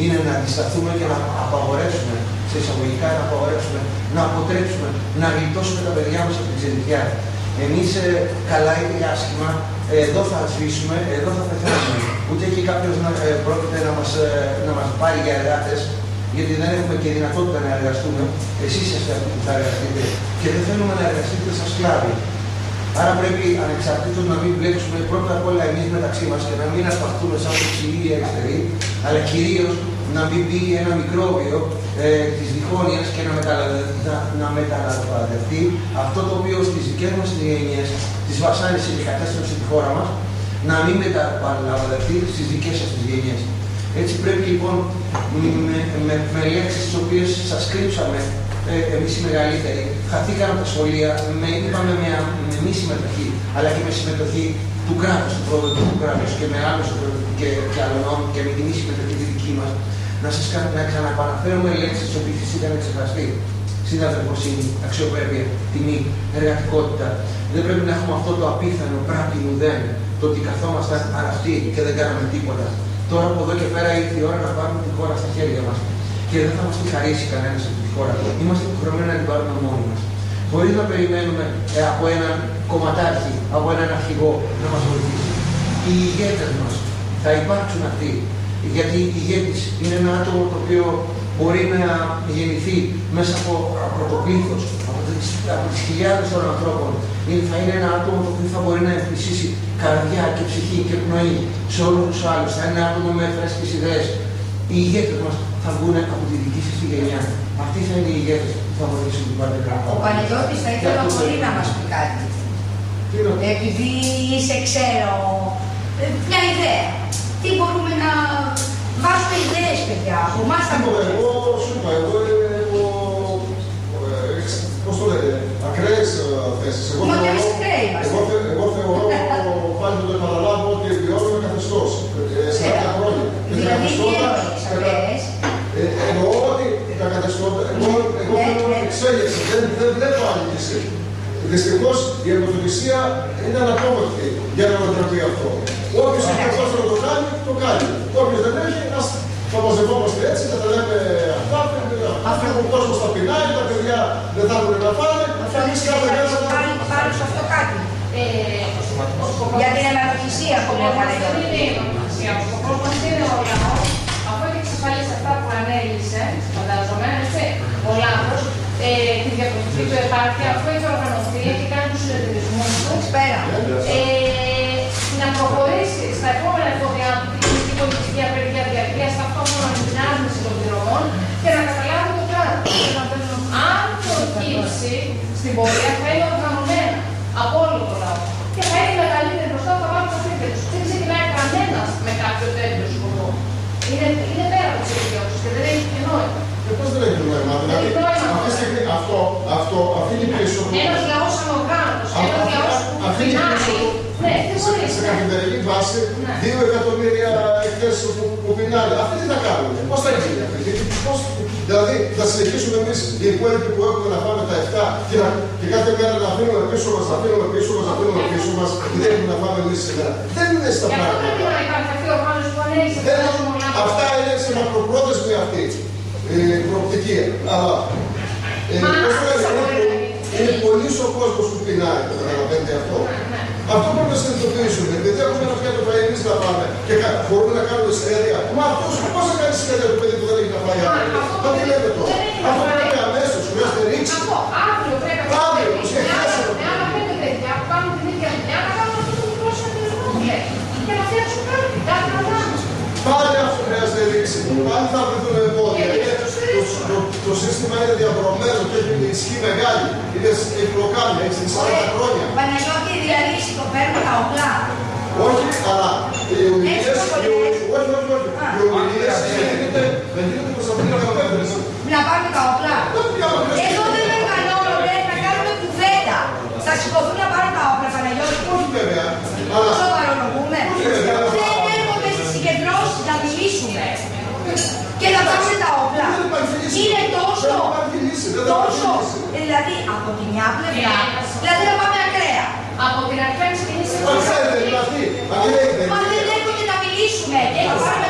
είναι να αντισταθούμε και να απαγορεύσουμε, σε εισαγωγικά να απαγορεύσουμε, να αποτρέψουμε, να γλιτώσουμε τα παιδιά μας από την ξενιτιά. Εμείς καλά ή άσχημα, εδώ θα σβήσουμε, εδώ θα πεθάνουμε. Ούτε εκεί κάποιος πρόκειται να μας πάρει για εργάτες, γιατί δεν έχουμε και δυνατότητα να εργαστούμε. Εσείς είστε αυτοί που θα εργαστείτε και δεν θέλουμε να εργαστείτε σαν σκλάβοι. Άρα πρέπει ανεξαρτήτως να μην μπλέξουμε πρώτα απ' όλα εμείς μεταξύ μας και να μην ασπαστούμε σαν ψηλοί ή αριστεροί, αλλά κυρίως να μην μπει ένα μικρόβιο της διχόνοιας και να μεταλαμβαδευτεί αυτό το οποίο στις δικές μας γενιές τις βασάνισε και κατέστρεψε τη χώρα μας, να μην μεταλαμβαδευτεί στις δικές σας τις γενιές. Έτσι πρέπει λοιπόν με λέξεις τις οποίες σας κρύψαμε εμείς οι μεγαλύτεροι, χαθήκαμε τα σχολεία, είπαμε με μη συμμετοχή, αλλά και με συμμετοχή του κράτους, του προδοτικού κράτους και με άλλους και άλλων και με τη μη συμμετοχή τη δική μας, να ξαναπαναφέρουμε λέξεις τις οποίες είχαν ξεχαστεί. Συναδελφοσύνη, αξιοπρέπεια, τιμή, εργατικότητα. Δεν πρέπει να έχουμε αυτό το απίθανο πράγμα μουδέν, το ότι καθόμασταν αραχτοί και δεν κάναμε τίποτα. Τώρα από εδώ και πέρα ήρθε η ώρα να πάρουμε τη χώρα στα χέρια μας. Και δεν θα μας τη χαρίσει κανένας από τη χώρα. Είμαστε υποχρεωμένοι να την πάρουμε μόνοι μας. Χωρίς να περιμένουμε από έναν κομματάρχη, από έναν αρχηγό να μας βοηθήσει. Οι ηγέτες μας θα υπάρξουν αυτοί. Γιατί η ηγέτης είναι ένα άτομο το οποίο μπορεί να γεννηθεί μέσα από το πλήθος, από τις χιλιάδες των ανθρώπων. Θα είναι ένα άτομο το οποίο θα μπορεί να εμφυσίσει καρδιά και ψυχή και πνοή σε όλους τους άλλους. Θα είναι ένα άτομο με φρέσκες ιδέες. Οι ηγέτες μας θα βγουν από τη δική σας τη γενιά. Αυτοί θα είναι οι ηγέτες που θα βοηθήσουν την πατρίδα. Ο Παναγιώτης θα ήθελα πολύ να μας πει κάτι. Επειδή είσαι, ξέρω, μια ιδέα. Τι μπορούμε να βάζουμε ιδέες, παιδιά. Από εμάς θα μπορούμε. Εγώ σου είπα, εγώ έχω, πώς το λέτε, ακραίες θέσεις. Μα και εμείς ακραίοι είμαστε. Εγώ θεωρώ, πάλι να το επαναλάβω, ότι βιώνουμε καθεστώς. Σε κάποια χρόνια. Δηλαδή, τι εννοείς ακραίες? Εννοώ ότι τα καθεστώτα, εγώ θέλω εξέλιξη, δεν βλέπω άλλη λύση. Δυστυχώς η εμποδοτησία είναι αναπόβευκτη για να ανατραπεί αυτό. Όποιος έχει καθώς να το κάνει, το κάνει. Όποιος δεν έχει, θα μαζευόμαστε έτσι, θα τα λέμε αυτά, ο κόσμος θα πεινάει, τα παιδιά δεν θα έχουν να φάνε, εμείς κάθε μέρα θα πάλι σε αυτό κάτι. Για την αναρχησία που λέμε. Δεν είναι η αναρχησία. Ο σκοπός μας είναι ο λαός, αφού έχει εξασφαλίσει αυτά που ανέλησε, φαντάζομαι, ο λαός, τη διακοπική του επάρκεια, αφού έχει οργανωθεί, έχει κάνει τους συνεταιρισμούς του, να προχωρήσει στα επόμενα εφόδια του, την πολιτική απεργία διαρκείας, ταυτόχρονα με την άρνηση των πληρωμών και να καταλάβει το κράτος. Αν προκύψει στην πορεία, θα είναι οργανωμένα από όλο το λαό και θα είναι μεγαλύτερη μπροστά, θα βάλει το σπίτι του. Δεν ξεκινάει κανένας με κάποιο τέτοιο σκοπό. Είναι πέρα από τις ιδιότητες και δεν έχει νόημα. Και πώς δεν έχει νόημα, δηλαδή αυτή είναι η πίσω του. Ένας λαός ανοργάνωτος, ένας λαός που πεινάει. Ναι, δεν μπορεί. Σε καθημερινή βάση, 2 εκατομμύρια εκθέσεις που πεινάνε. Αυτοί τι θα κάνουν, πώς θα γίνει αυτή? Δηλαδή, θα συνεχίσουμε εμείς οι υπόλοιποι που έχουμε να πάμε τα 7 και κάθε μέρα να αφήνουμε πίσω μας, να αφήνουμε πίσω μας, να αφήνουμε πίσω μας, και δεν έχουμε να πάμε εμείς σήμερα. Δεν είναι στα πράγματα. Γι' αυτό πρέπει να υπάρχει αυτή η οργάνωση που ανέλησε. Αυτά είναι σε μακροπρόθεσμη αυτή η προοπτική. Αλλά είναι πολύς ο κόσμος που πεινάει, το καταλαβαίνετε αυτό. Αυτό πρέπει να συνειδητοποιήσουμε. Γιατί έχουμε ένα πιάτο που εμείς θα πάμε και μπορούμε να κάνουμε σχέδια. Μα πάλι θα βρεθούν εμπόδια. Το σύστημα είναι διαδρομένο και έχει ισχύ μεγάλη. Έχει προκάνει, έχει 40 χρόνια. Παναγιώτη, δηλαδή παίρνουν τα όπλα. Όχι, αλλά οι ομιλίες. Όχι. Οι ομιλίες δεν γίνονται προς αυτήν την κατεύθυνση. Να πάρουν τα όπλα. Εδώ δεν είναι κανόνε να κάνουμε κουβέντα. Θα σηκωθούν να πάρουν τα όπλα, Παναγιώτη. Όχι βέβαια. Σοβαρολογούμε. Δεν έρχονται στις συγκεντρώσεις να μιλήσουμε. Και να πάρουμε τα όπλα. Είναι τόσο. Δηλαδή από τη μια πλευρά. Δηλαδή να πάμε ακραία. Από την αρχή ξεκινήσει. Μα δεν έρχονται να μιλήσουμε και να πάρουμε